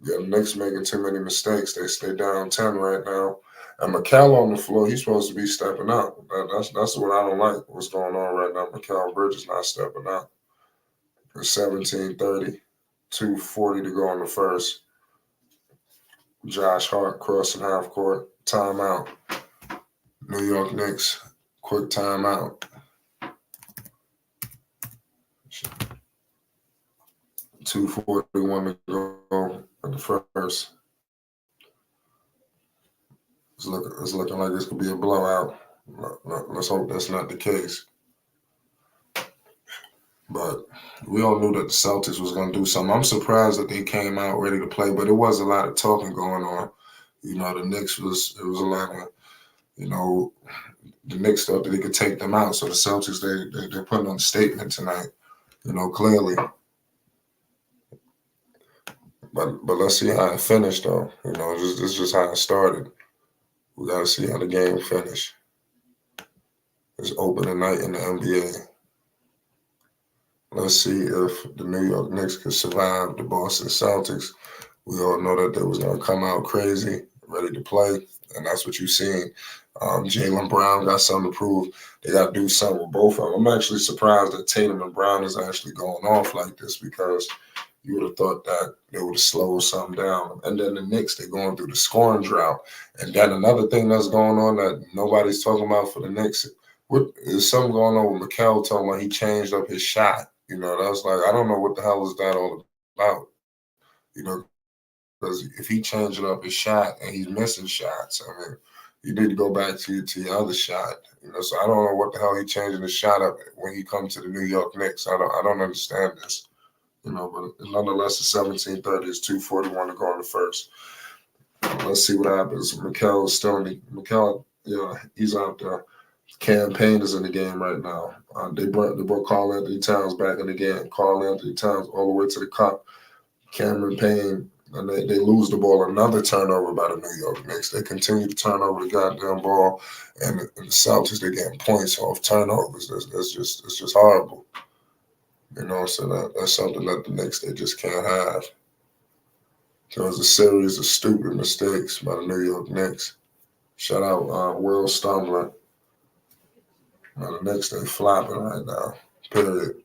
Speaker 2: Yeah, the Knicks making too many mistakes. They stay down 10 right now. And Mikal on the floor, he's supposed to be stepping up. That's what I don't like. What's going on right now? Mikal Bridges not stepping up. It's 17-30, 2:40 to go in the first. Josh Hart crossing half court. Timeout. New York Knicks, quick timeout. 2:41 to go in the first. It's looking like this could be a blowout. Let's hope that's not the case. But we all knew that the Celtics was going to do something. I'm surprised that they came out ready to play, but it was a lot of talking going on. The Knicks it was a lot of, the Knicks thought that they could take them out. So the Celtics, they're putting on a statement tonight, clearly. But let's see how it finished, though. This is just how it started. We got to see how the game finished. It's opening night in the NBA. Let's see if the New York Knicks could survive the Boston Celtics. We all know that they was going to come out crazy, ready to play, and that's what you've seen. Jaylen Brown got something to prove. They got to do something with both of them. I'm actually surprised that Tatum and Brown is actually going off like this because you would have thought that they would have slowed something down. And then the Knicks, they're going through the scoring drought. And then another thing that's going on that nobody's talking about for the Knicks, what is something going on with Mikal talking about he changed up his shot. That's like, I don't know what the hell is that all about. Because if he changing up his shot and he's missing shots, I mean, you need to go back to your other shot. So I don't know what the hell he changing his shot up when he comes to the New York Knicks. I don't understand this. But nonetheless, it's 17:30. It's 2:41 to go in the first. Let's see what happens. Mikel is still in Mikel, yeah, he's out there. Campaign is in the game right now. They brought Carl Anthony Towns back in the game. Carl Anthony Towns all the way to the cup. Cameron Payne, and they lose the ball. Another turnover by the New York Knicks. They continue to turn over the goddamn ball, and the Celtics, they're getting points off turnovers. It's just horrible. So that's something that the Knicks, they just can't have. So it's a series of stupid mistakes by the New York Knicks. Shout out Will Stumbler. The Knicks, they flopping right now. Period.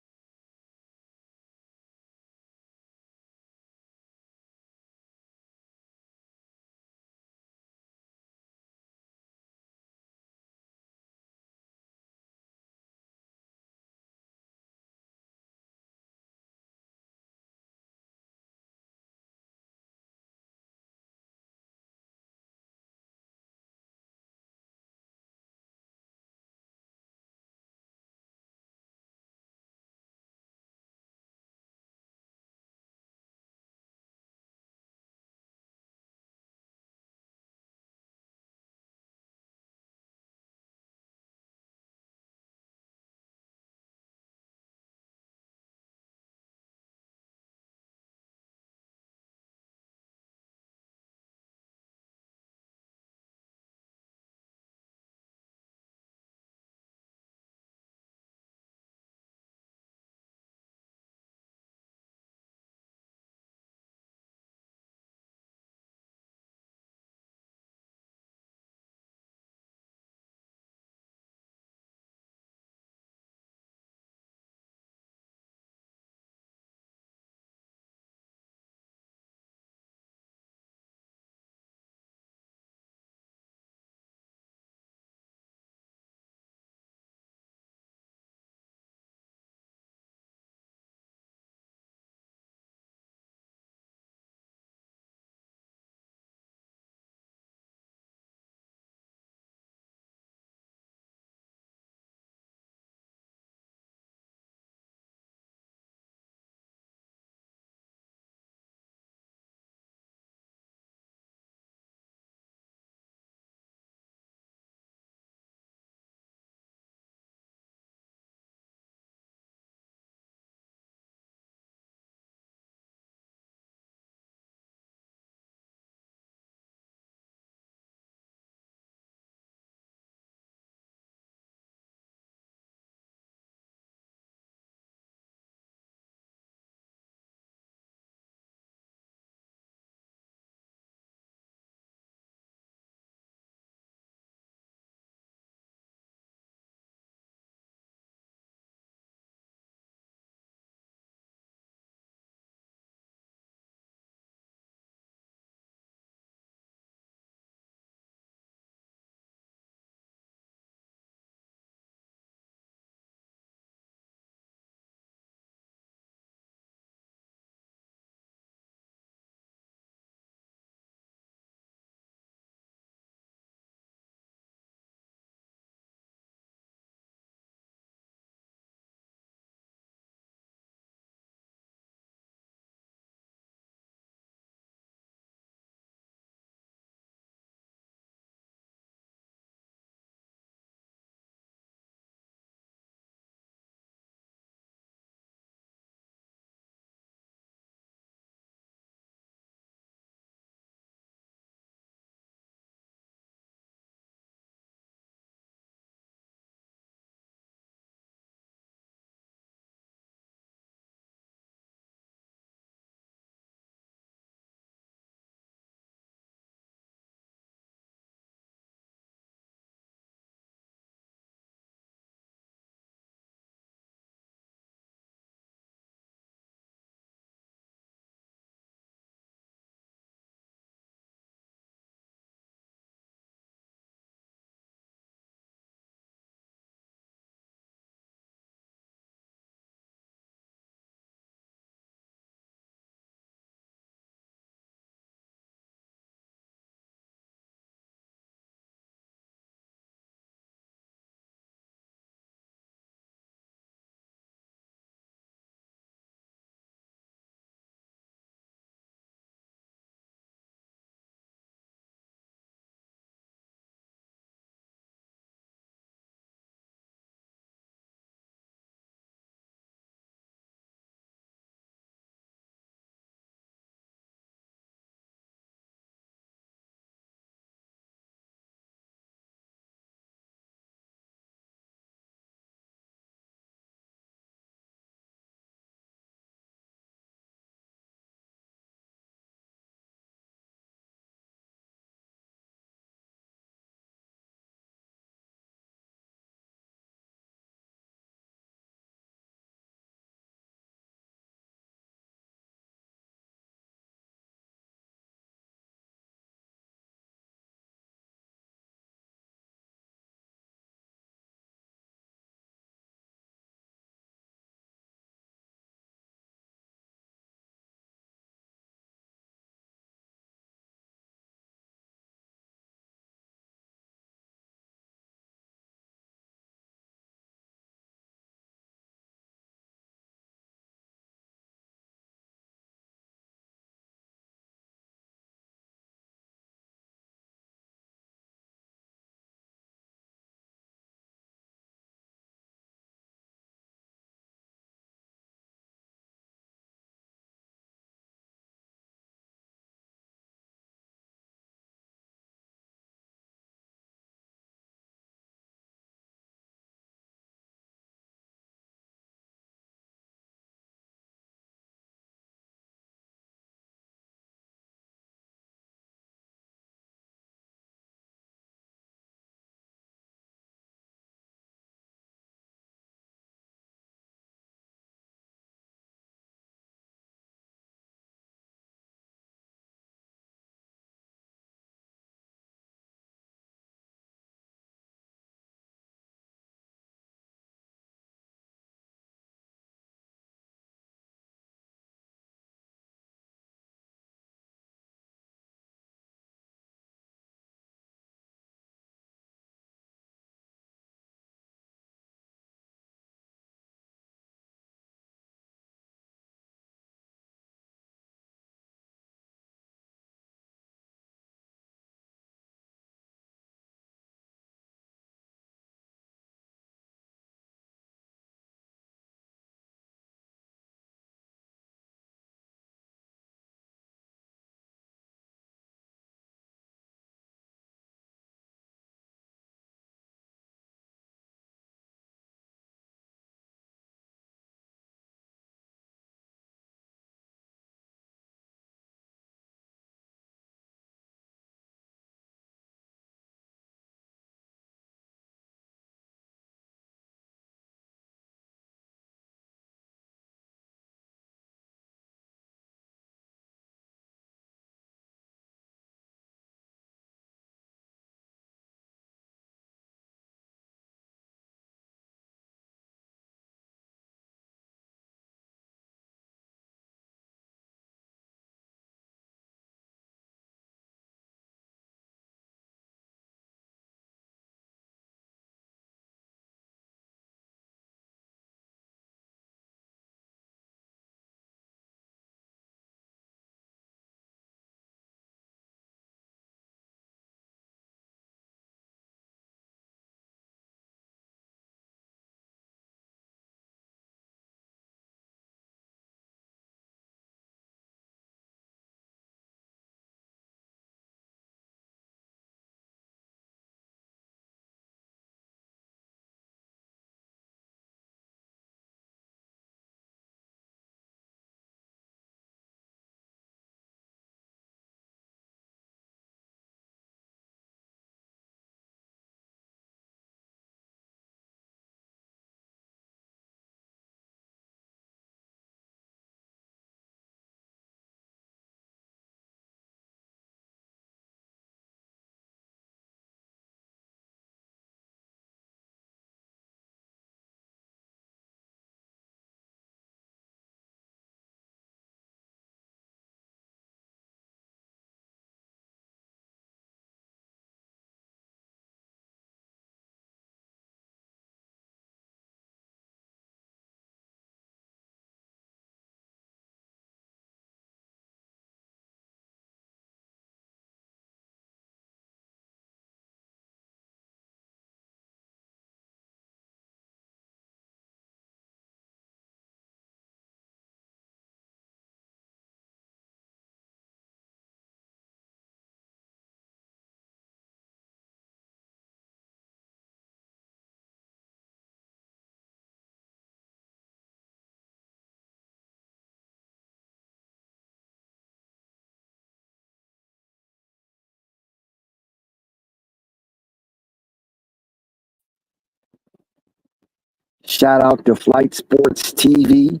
Speaker 5: Shout out to Flight Sports TV,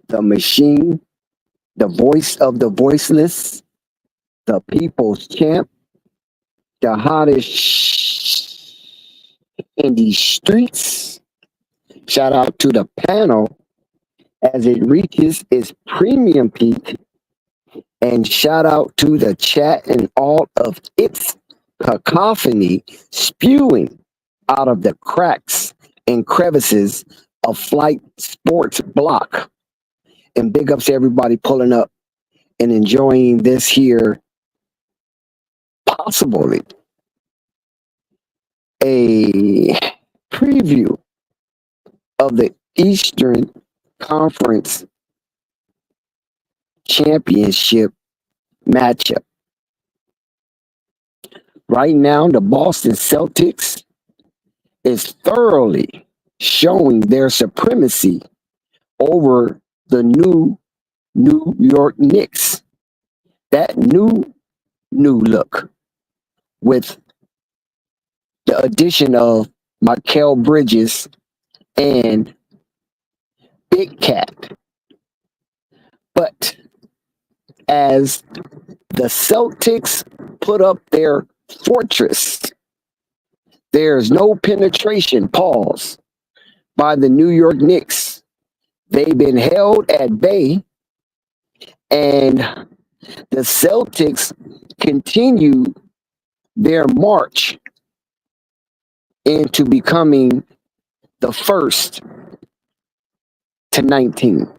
Speaker 5: the machine, the voice of the voiceless, the people's champ, the hottest in these streets. Shout out to the panel as it reaches its premium peak. And shout out to the chat and all of its cacophony spewing out of the cracks and crevices of Flight Sports Block. And big ups to everybody pulling up and enjoying this here, possibly a preview of the Eastern Conference Championship matchup. Right now, the Boston Celtics is thoroughly showing their supremacy over the New York Knicks. That new look with the addition of Mikal Bridges and Big Cat. But as the Celtics put up their fortress, there's no penetration, pause, by the New York Knicks. They've been held at bay, and the Celtics continue their march into becoming the first to 19.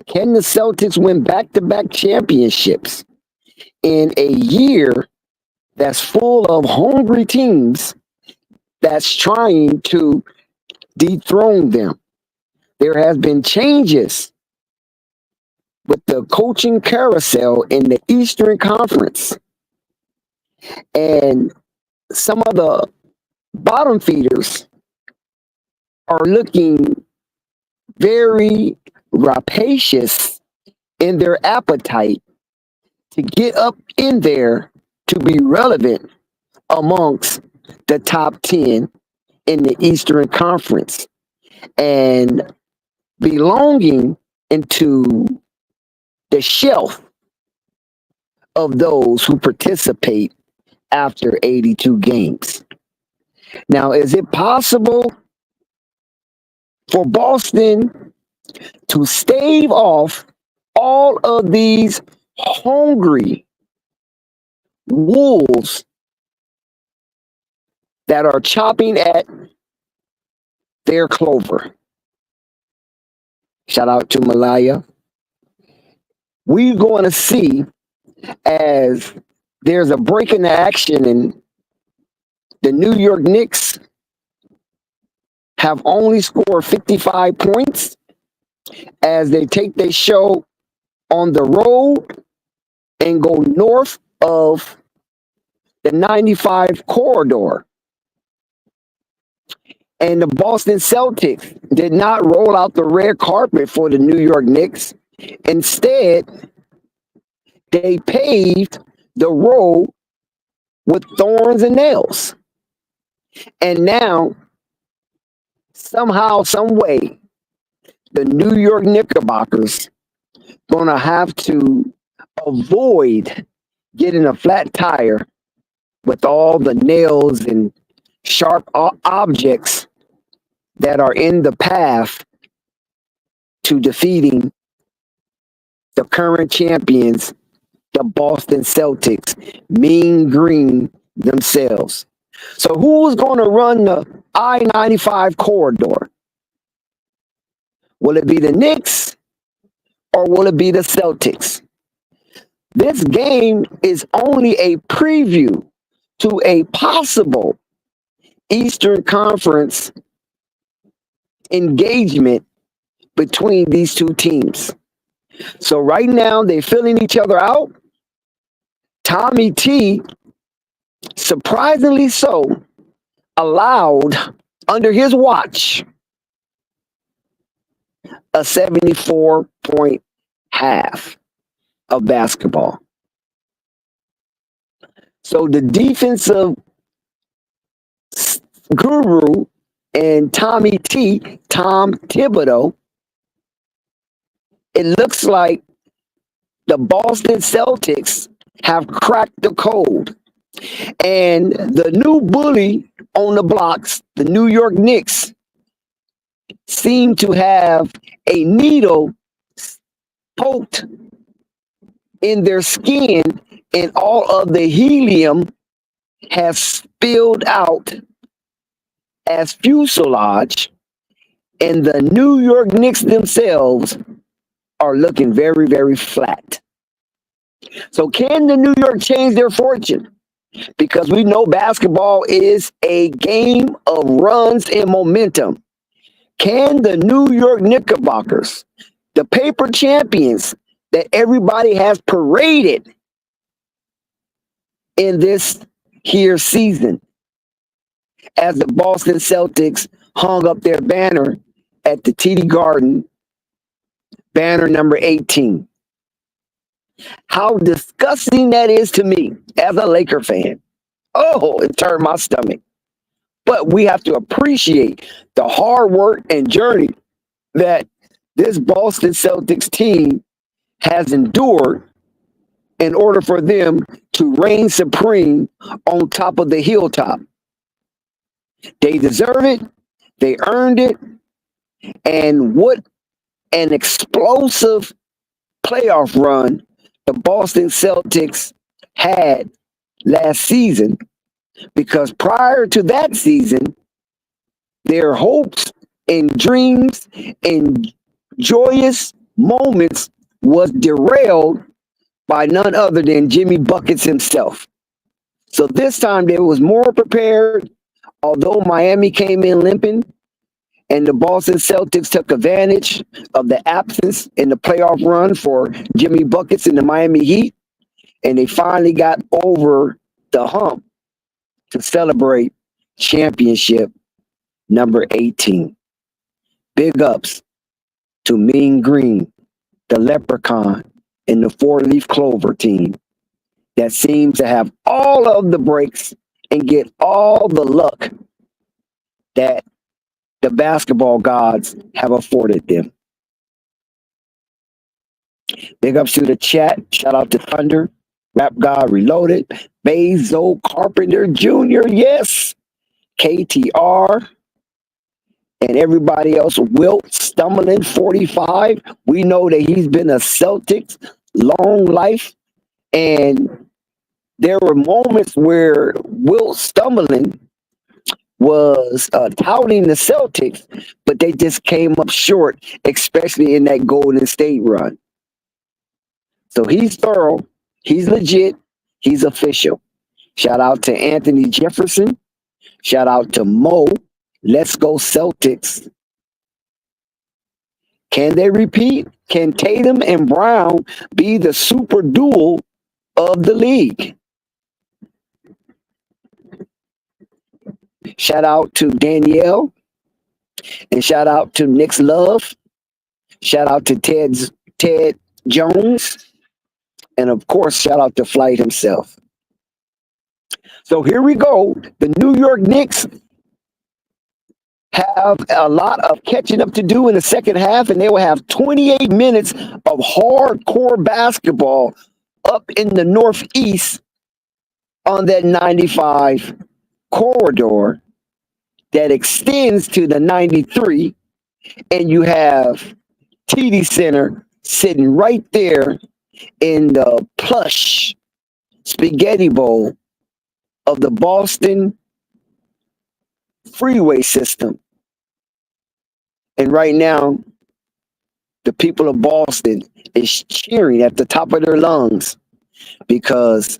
Speaker 5: Can the Celtics win back-to-back championships in a year that's full of hungry teams that's trying to dethrone them? There has been changes with the coaching carousel in the Eastern Conference, and some of the bottom feeders are looking very rapacious in their appetite to get up in there to be relevant amongst the top 10 in the Eastern Conference and belonging into the shelf of those who participate after 82 games. Now, is it possible for Boston to stave off all of these hungry wolves that are chopping at their clover? Shout out to Malaya. We're going to see as there's a break in the action, and the New York Knicks have only scored 55 points as they take their show on the road and go north of the 95 corridor. And the Boston Celtics did not roll out the red carpet for the New York Knicks. Instead, they paved the road with thorns and nails. And now, somehow, some way, the New York Knickerbockers gonna have to avoid getting a flat tire with all the nails and sharp objects that are in the path to defeating the current champions, the Boston Celtics, mean green themselves. So who's going to run the I-95 corridor? Will it be the Knicks or will it be the Celtics? This game is only a preview to a possible Eastern Conference engagement between these two teams. So right now they're filling each other out. Tommy T, surprisingly so, allowed under his watch a 74-point half of basketball. So the defensive guru and Tom Thibodeau, it looks like the Boston Celtics have cracked the code. And the new bully on the blocks, the New York Knicks, seem to have a needle poked in their skin, and all of the helium has spilled out as fuselage, and the New York Knicks themselves are looking very, very flat. So can the New York change their fortune? Because we know basketball is a game of runs and momentum. Can the New York Knickerbockers, the paper champions that everybody has paraded in this here season, as the Boston Celtics hung up their banner at the TD Garden, banner number 18. How disgusting that is to me as a Laker fan. Oh, it turned my stomach. But we have to appreciate the hard work and journey that this Boston Celtics team has endured in order for them to reign supreme on top of the hilltop. They deserve it. They earned it. And what an explosive playoff run the Boston Celtics had last season, because prior to that season, their hopes and dreams and joyous moments was derailed by none other than Jimmy Buckets himself. So this time they was more prepared, although Miami came in limping, and the Boston Celtics took advantage of the absence in the playoff run for Jimmy Buckets in the Miami Heat, and they finally got over the hump to celebrate championship number 18. Big ups to Mean Green, the Leprechaun, and the four-leaf clover team that seems to have all of the breaks and get all the luck that the basketball gods have afforded them. Big ups to the chat. Shout out to Thunder, Rap God Reloaded, Bezo Carpenter Jr., yes, KTR, and everybody else. Wilt Stumbling 45. We know that he's been a Celtics long life, and there were moments where Wilt Stumbling was touting the Celtics, but they just came up short, especially in that Golden State run. So he's thorough, he's legit, he's official. Shout out to Anthony Jefferson. Shout out to Mo. Let's go Celtics. Can they repeat? Can Tatum and Brown be the super duel of the league? Shout out to Danielle, and shout out to Nick's Love. Shout out to Ted Jones, and of course, shout out to Flight himself. So here we go. The New York Knicks have a lot of catching up to do in the second half, and they will have 28 minutes of hardcore basketball up in the Northeast on that 95 corridor that extends to the 93, and you have TD Center sitting right there in the plush spaghetti bowl of the Boston freeway system. And right now, the people of Boston is cheering at the top of their lungs, because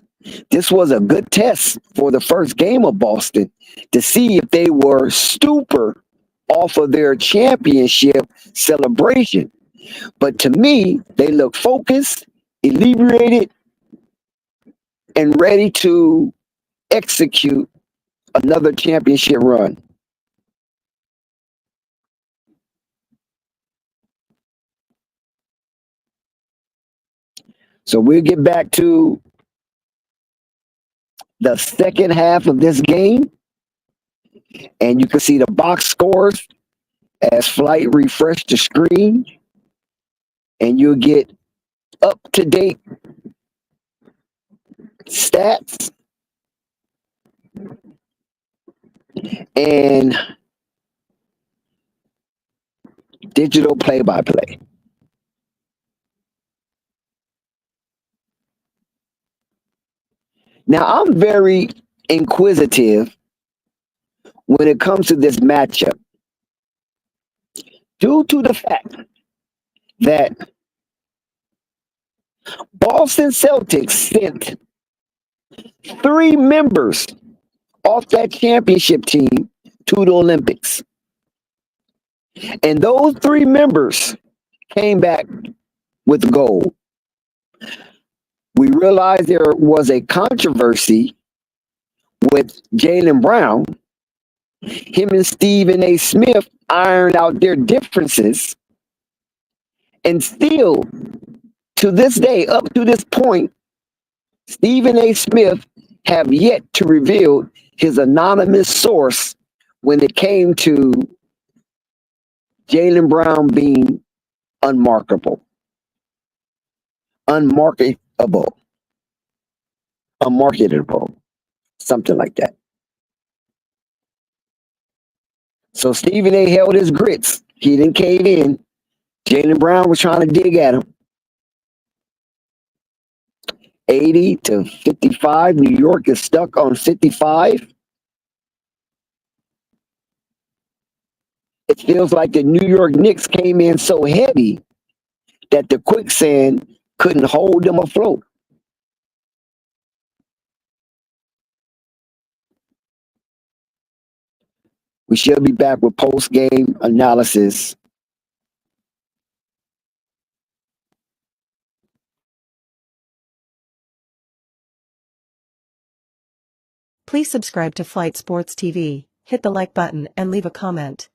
Speaker 5: this was a good test for the first game of Boston to see if they were stupor off of their championship celebration. But to me, they look focused, inebriated, and ready to execute another championship run. So we'll get back to the second half of this game. And you can see the box scores as Flight refresh the screen, and you'll get up-to-date stats and digital play-by-play. Now, I'm very inquisitive when it comes to this matchup due to the fact that Boston Celtics sent 3 members off that championship team to the Olympics. And those 3 members came back with gold. We realized there was a controversy with Jaylen Brown. Him and Stephen A. Smith ironed out their differences. And still, to this day, up to this point, Stephen A. Smith have yet to reveal his anonymous source when it came to Jaylen Brown being unmarketable, something like that. So Stephen A. held his grits. He didn't cave in. Jaylen Brown was trying to dig at him. 80 to 55. New York is stuck on 55. It feels like the New York Knicks came in so heavy that the quicksand couldn't hold them afloat. We shall be back with post-game analysis.
Speaker 6: Please subscribe to Flight Sports TV, hit the like button, and leave a comment.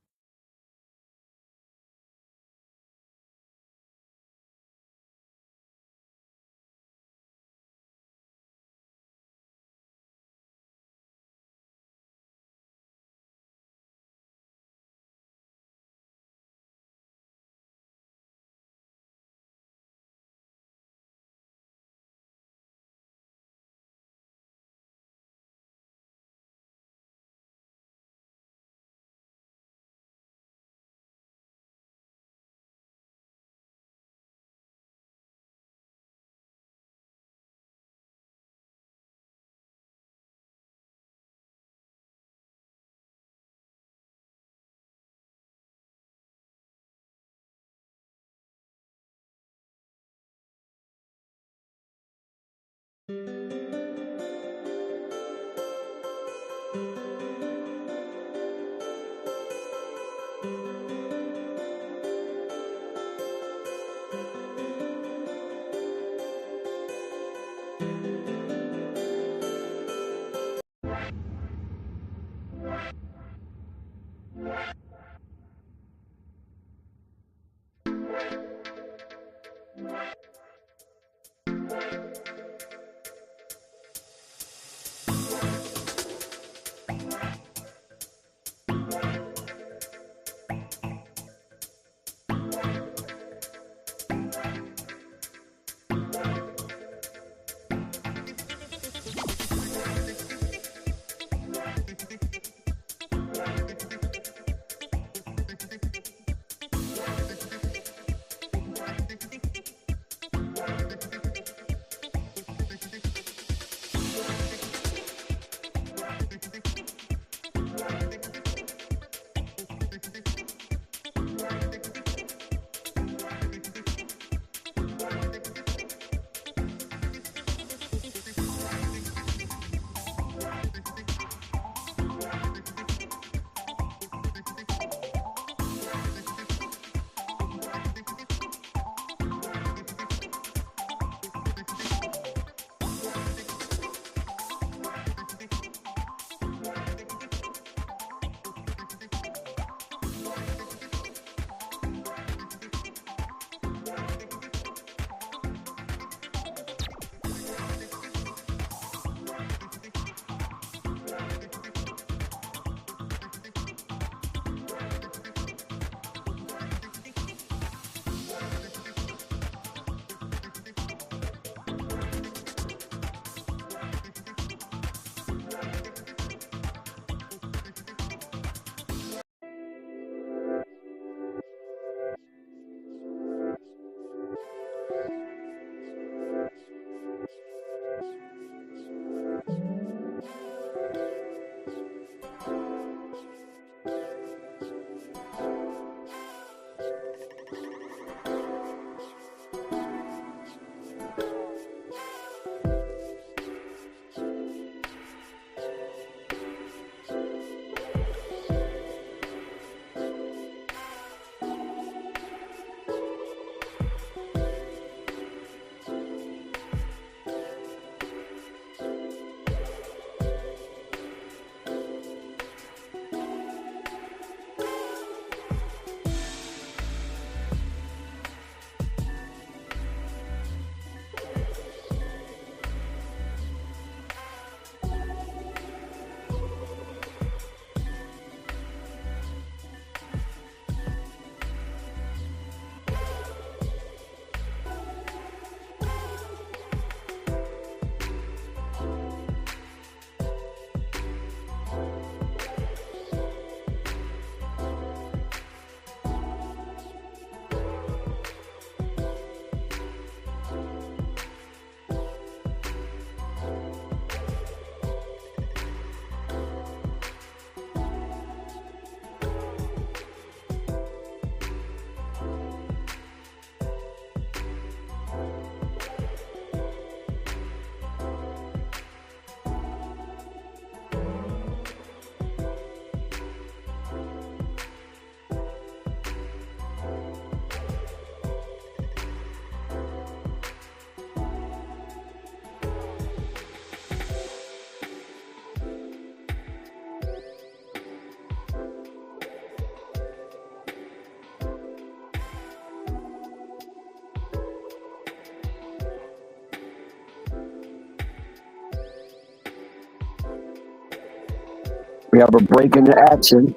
Speaker 5: We have a break in the action.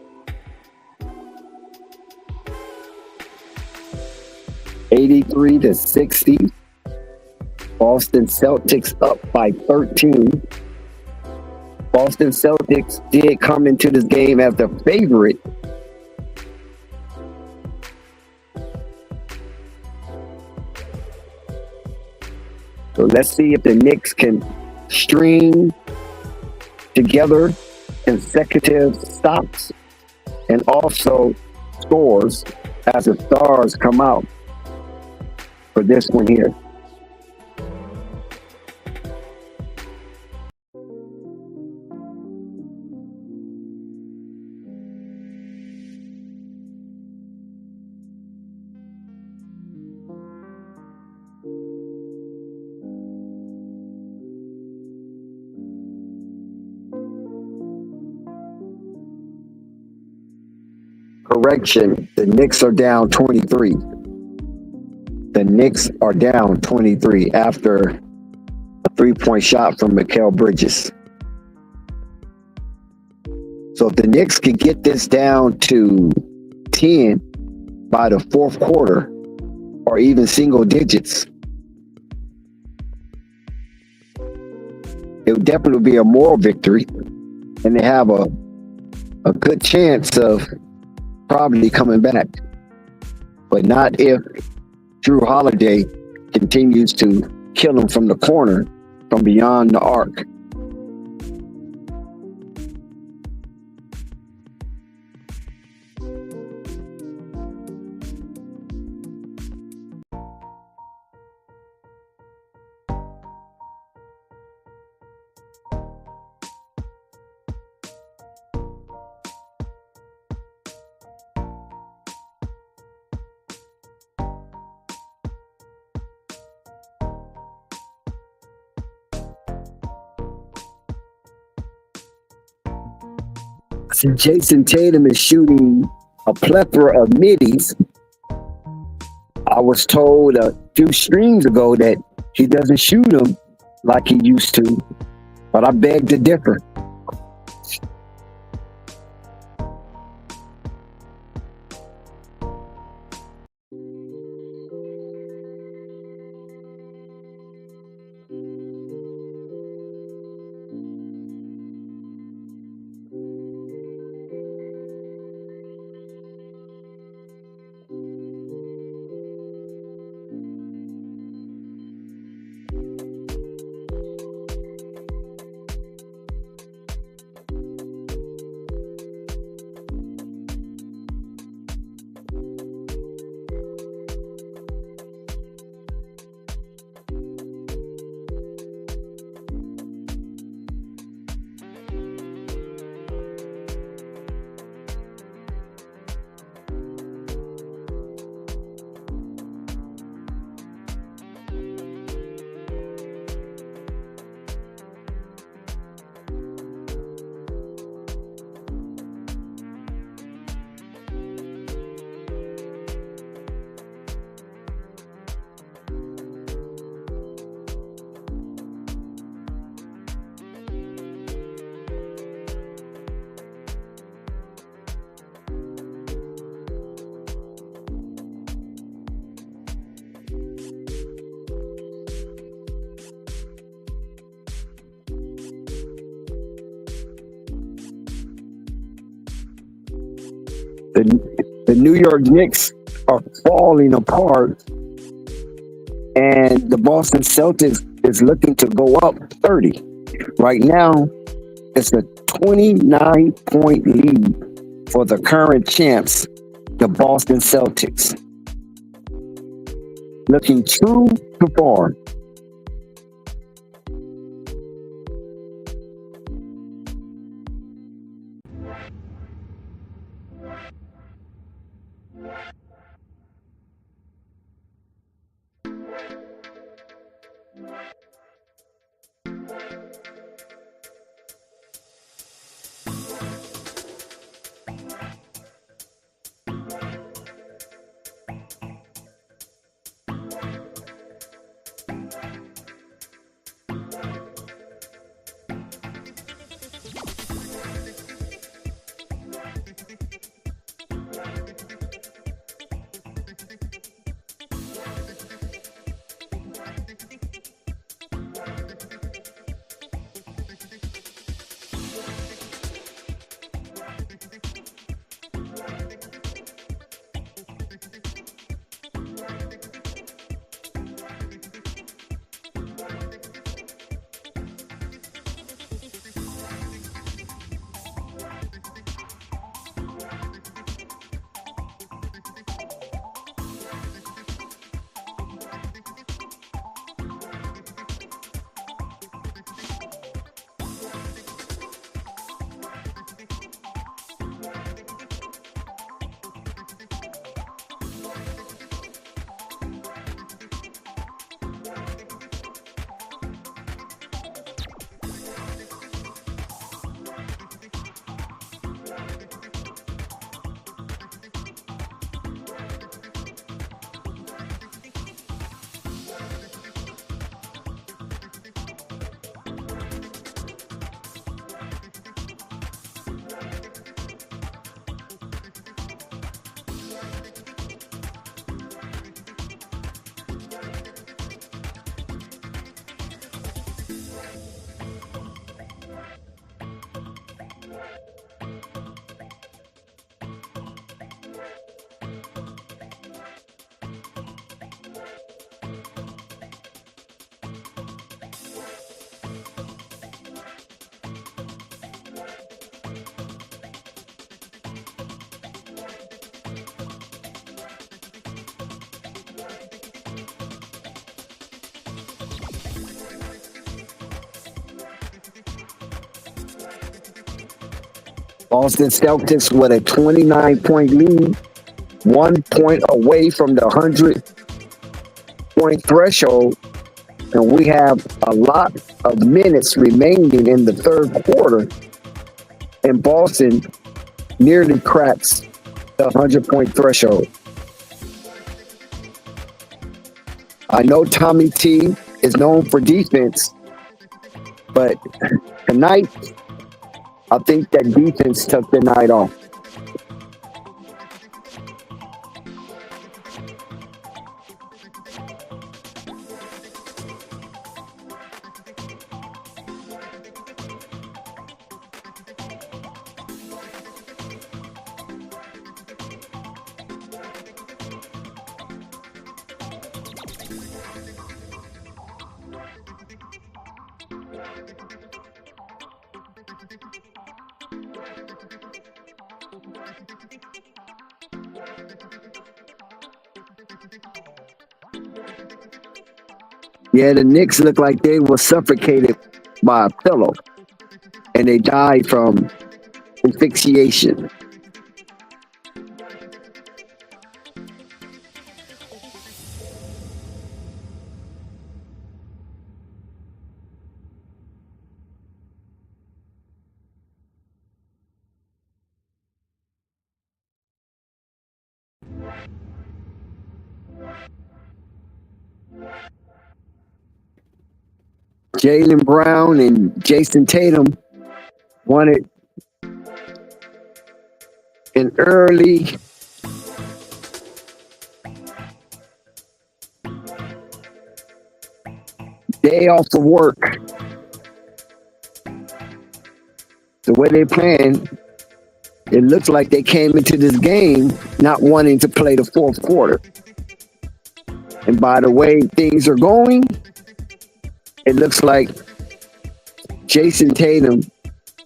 Speaker 5: 83-60. Boston Celtics up by 13. Boston Celtics did come into this game as the favorite. So let's see if the Knicks can string together consecutive stops and also scores as the stars come out for this one here. Correction, the Knicks are down 23. The Knicks are down 23 after a three-point shot from Mikal Bridges. So if the Knicks can get this down to 10 by the fourth quarter, or even single digits, it would definitely be a moral victory, and they have a good chance of probably coming back. But not if Drew Holiday continues to kill him from the corner, from beyond the arc. So Jason Tatum is shooting a plethora of middies. I was told a few streams ago that he doesn't shoot them like he used to, but I beg to differ. The New York Knicks are falling apart, and the Boston Celtics is looking to go up 30. Right now, it's a 29-point lead for the current champs, the Boston Celtics. Looking true to form. Boston Celtics with a 29-point lead, 1 point away from the 100-point threshold. And we have a lot of minutes remaining in the third quarter. And Boston nearly cracks the 100-point threshold. I know Tommy T is known for defense, but tonight, I think that defense took the night off. Yeah, the Knicks looked like they were suffocated by a pillow, and they died from asphyxiation. Jaylen Brown and Jason Tatum wanted an early day off of work. The way they playing, it looks like they came into this game not wanting to play the fourth quarter. And by the way things are going, it looks like Jason Tatum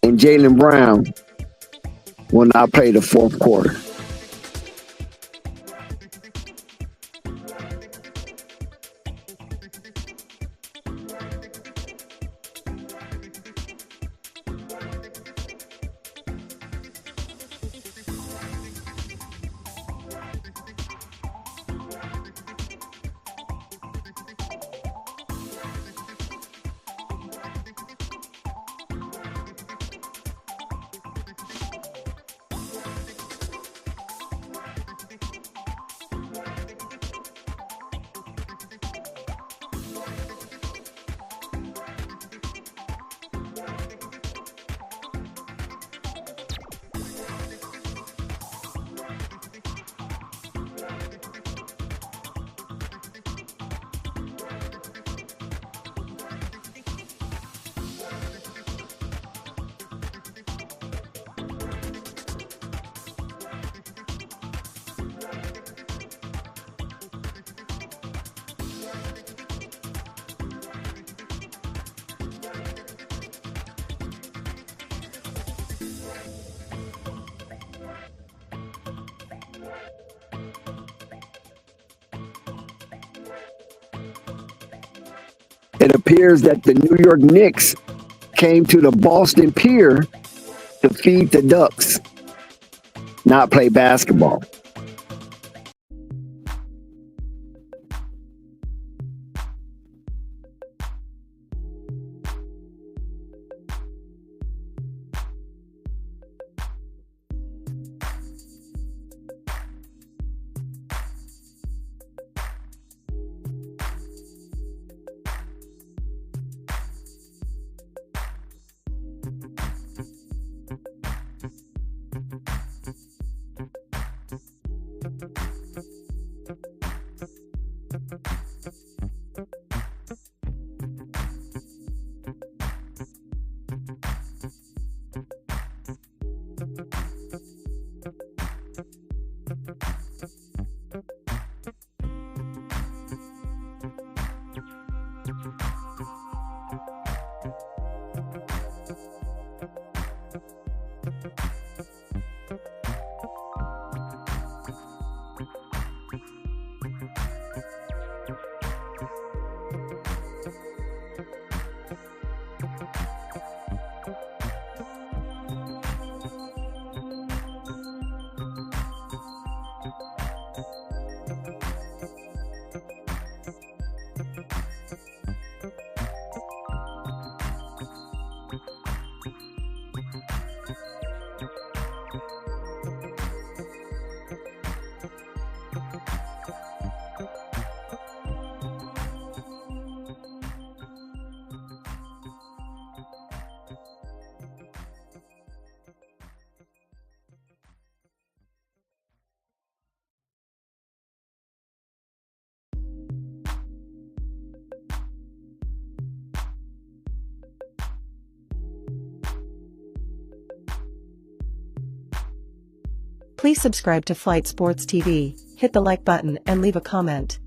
Speaker 5: and Jaylen Brown will not play the fourth quarter. It appears that the New York Knicks came to the Boston Pier to feed the ducks, not play basketball.
Speaker 6: Please subscribe to Flight Sports TV, hit the like button and leave a comment.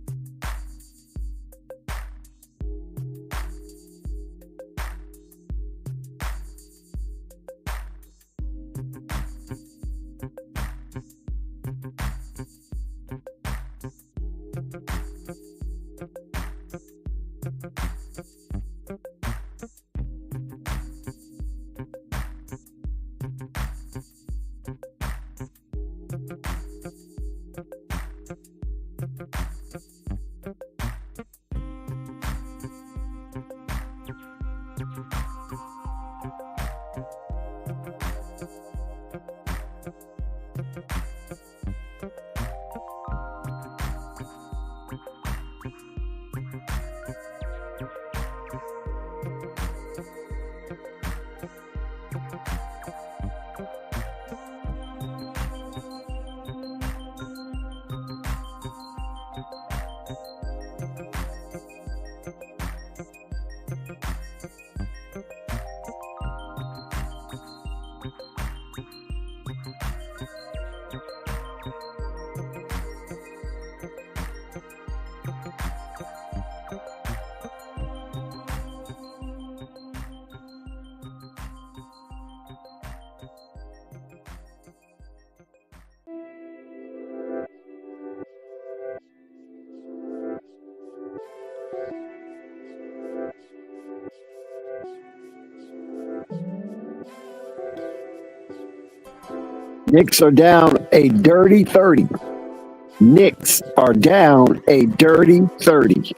Speaker 5: Knicks are down a dirty 30. Knicks are down a dirty 30.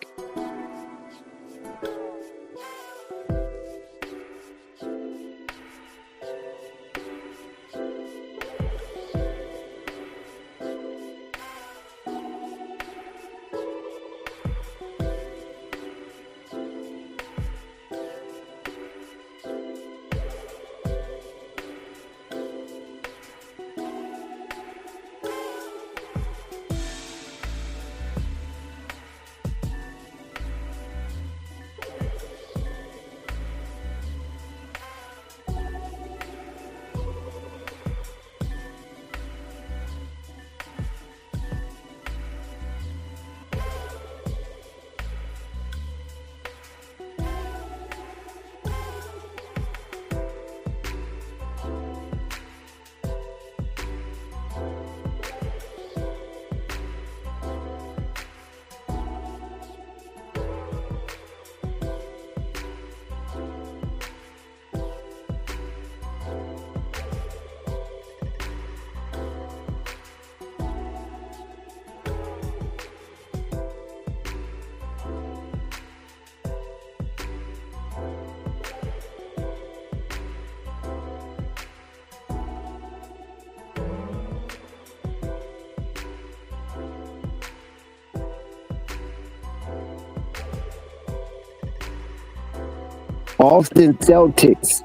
Speaker 5: Boston Celtics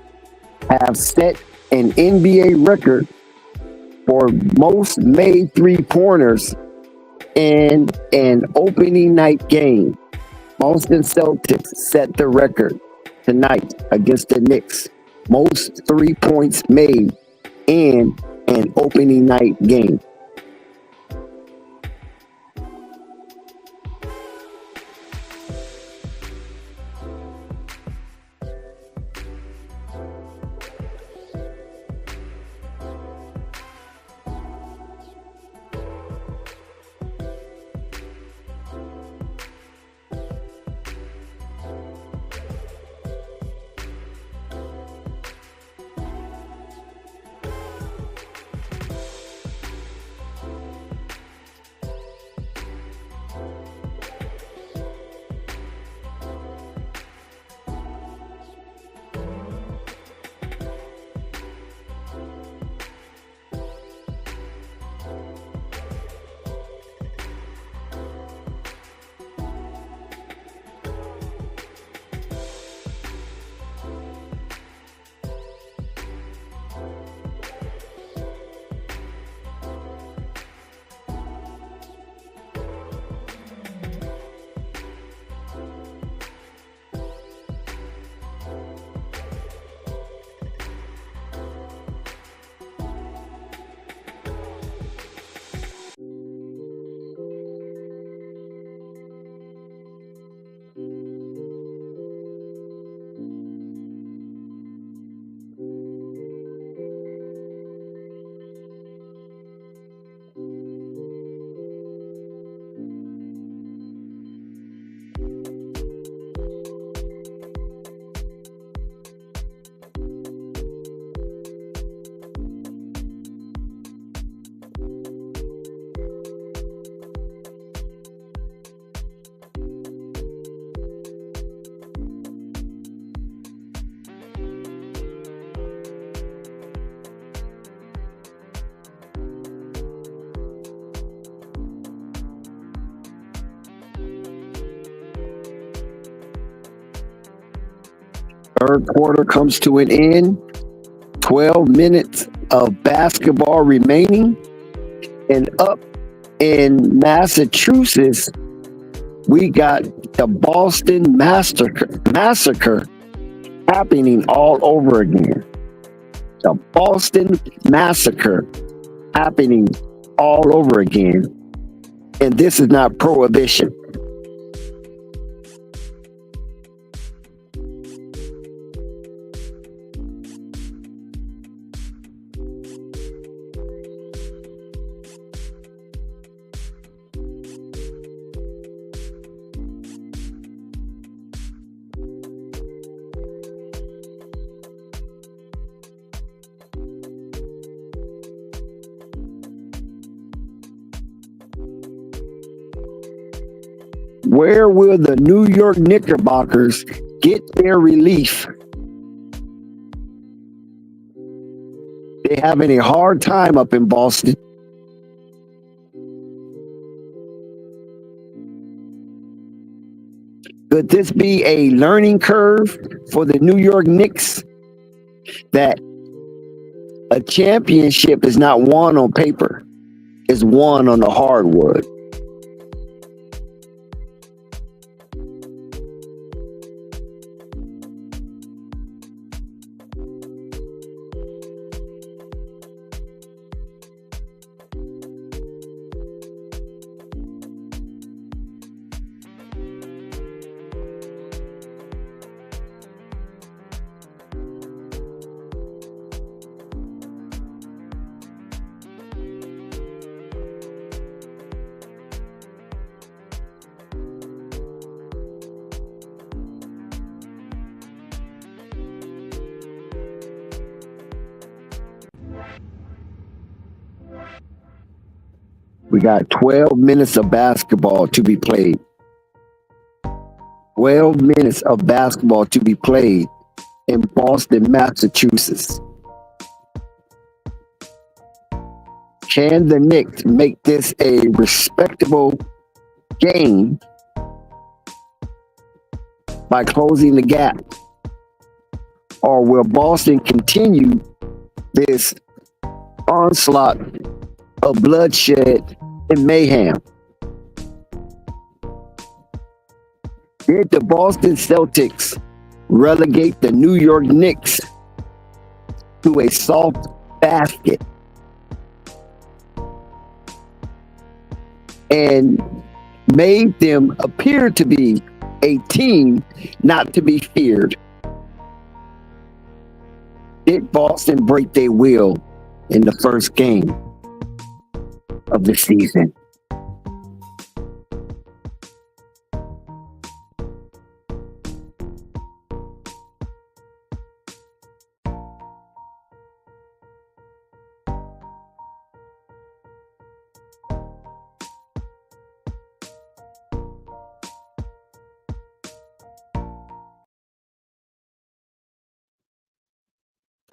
Speaker 5: have set an NBA record for most made three-pointers in an opening night game. Boston Celtics set the record tonight against the Knicks. Most 3 points made in an opening night game. Third quarter comes to an end. 12 minutes of basketball remaining. And up in Massachusetts, we got the Boston Massacre happening all over again. The Boston Massacre happening all over again. And this is not prohibition. Where will the New York Knickerbockers get their relief? They having a hard time up in Boston. Could this be a learning curve for the New York Knicks? That a championship is not won on paper, it's won on the hardwood. We got 12 minutes of basketball to be played. 12 minutes of basketball to be played in Boston, Massachusetts. Can the Knicks make this a respectable game by closing the gap? Or will Boston continue this onslaught of bloodshed and mayhem? Did the Boston Celtics relegate the New York Knicks to a soft basket and made them appear to be a team not to be feared? Did Boston break their will in the first game of the season?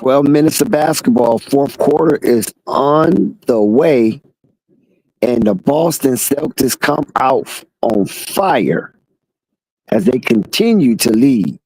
Speaker 5: Well, minutes of basketball. Fourth quarter is on the way, and the Boston Celtics come out on fire as they continue to lead.